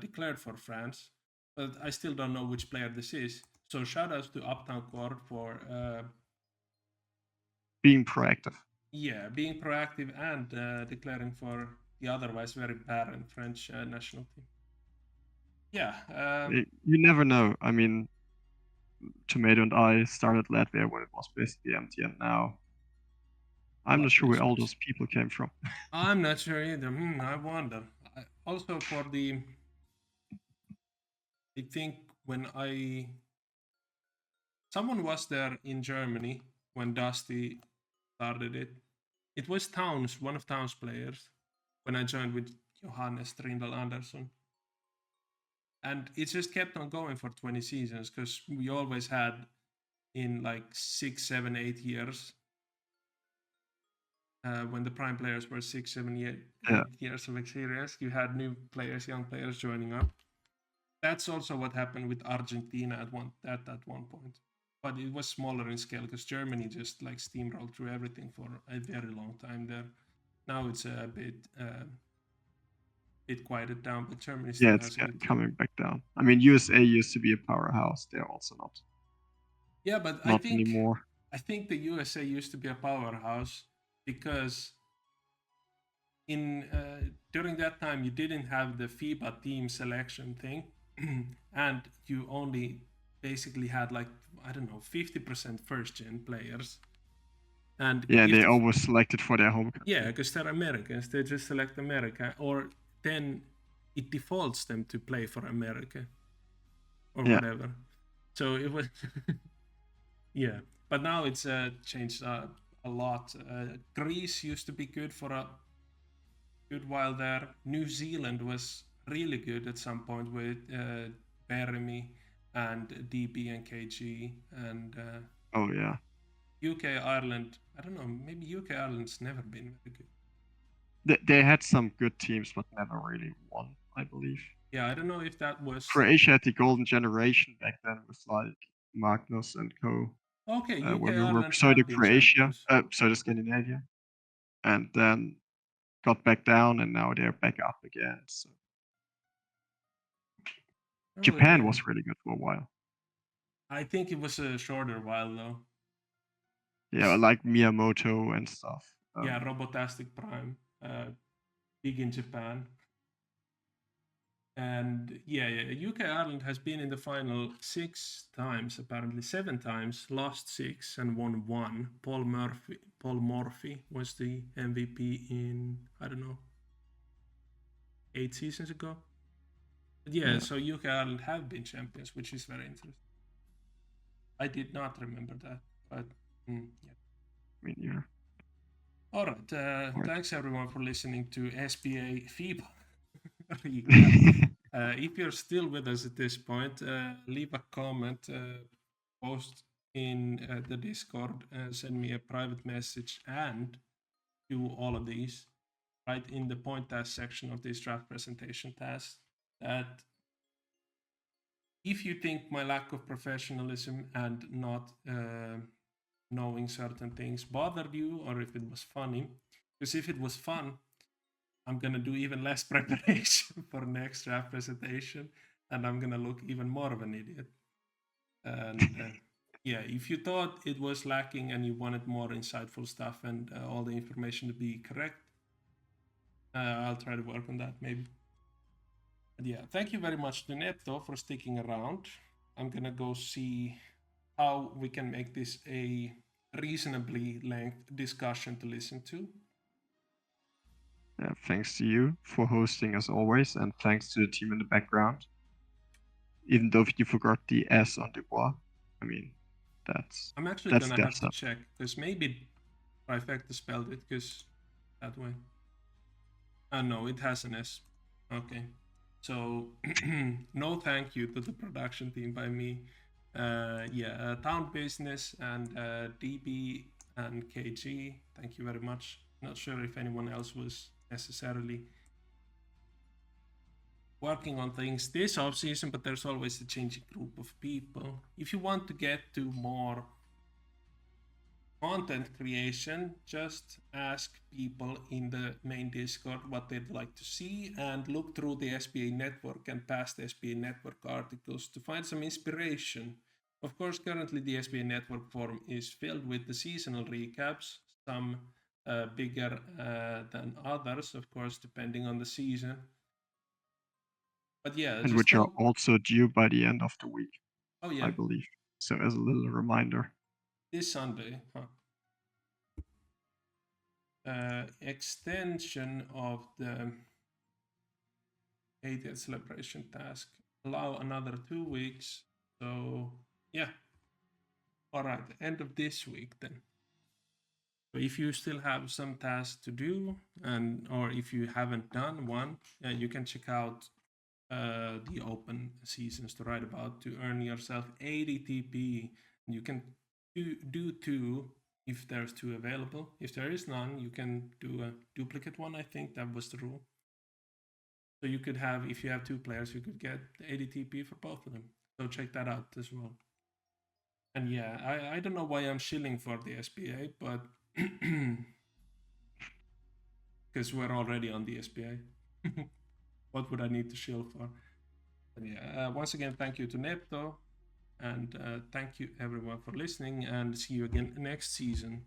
declared for France, but I still don't know which player this is. So shout outs to Uptown Court for being proactive. Yeah, being proactive and declaring for the otherwise very barren French national team. Yeah. You never know. I mean, Tomato and I started Latvia when it was basically empty, and now I'm not sure where all those people came from. I'm not sure either. I wonder. Also, for the, I think when someone was there in Germany when Dusty started it. It was Towns, one of Towns' players, when I joined with Johannes Trindle Andersson. And it just kept on going for 20 seasons because we always had in like 6, 7, 8 years when the prime players were 6, 7, 8 years of experience, you had new players, young players joining up. That's also what happened with Argentina at one point. But it was smaller in scale because Germany just like steamrolled through everything for a very long time there. Now it's a bit quieted down, but Germany still has a good coming back down. I mean, USA used to be a powerhouse. They're also not. Yeah, but not anymore. I think the USA used to be a powerhouse because in during that time you didn't have the FIBA team selection thing, and you only basically had like, I don't know, 50% first gen players. And they always selected for their home country. Yeah, because they're Americans. They just select America, or then it defaults them to play for America or whatever. So it was, yeah. But now it's changed a lot. Greece used to be good for a good while there. New Zealand was really good at some point with Beremy and DB and KG and UK, Ireland. I don't know. Maybe UK, Ireland's never been very good. They had some good teams, but never really won, I believe. Yeah, I don't know if that was. Croatia had the golden generation back then with like Magnus and co. Okay, UK, when we Ireland were so the Croatia, so the Scandinavia, and then got back down, and now they're back up again. So Japan was really good for a while. I think it was a shorter while though. Yeah, like Miyamoto and stuff. Yeah, Robotastic Prime, big in Japan. And yeah, UK Ireland has been in the final 6 times, apparently 7 times, lost 6 and won 1. Paul Morphy was the MVP in, I don't know, 8 seasons ago. But yeah, so UK Ireland have been champions, which is very interesting. I did not remember that, but yeah. Me neither. All right. Thanks everyone for listening to SBA FIBA. If you're still with us at this point, leave a comment, post in the Discord, send me a private message, and do all of these right in the point task section of this draft presentation task. That if you think my lack of professionalism and not knowing certain things bothered you, or if it was funny, because if it was fun, I'm going to do even less preparation for next draft presentation, and I'm going to look even more of an idiot. And yeah, if you thought it was lacking and you wanted more insightful stuff and all the information to be correct, I'll try to work on that maybe. And yeah, thank you very much to Nepto for sticking around. I'm gonna go see how we can make this a reasonably length discussion to listen to. Thanks to you for hosting as always, and thanks to the team in the background. Even though you forgot the S on Dubois, I mean, I'm actually that's gonna dev have to stuff. check because maybe Trifecta spelled it because that way. No, it has an S. Okay. So no thank you to the production team by me. Yeah, Town Business and DB and KG, thank you very much. Not sure if anyone else was necessarily working on things this off season, but there's always a changing group of people. If you want to get to more content creation, just ask people in the main Discord what they'd like to see and look through the SBA network and past SBA network articles to find some inspiration. Of course, currently the SBA network forum is filled with the seasonal recaps, some bigger than others, of course, depending on the season. But yeah, And just which are think. also due by the end of the week, Oh yeah, I believe. So as a little reminder. this Sunday, huh? Extension of the 80th celebration task. Allow another 2 weeks. So yeah. All right. End of this week then. So if you still have some tasks to do, and or if you haven't done one, you can check out the open seasons to write about to earn yourself 80 TP. You can do two if there's two available. If there is none, you can do a duplicate one. I think that was the rule. So you could have, if you have two players, you could get 80 TP for both of them. So check that out as well. And yeah, I don't know why I'm shilling for the SBA, but because we're already on the SBA. What would I need to shill for? But yeah, once again, thank you to Nepto, and thank you everyone for listening, and see you again next season.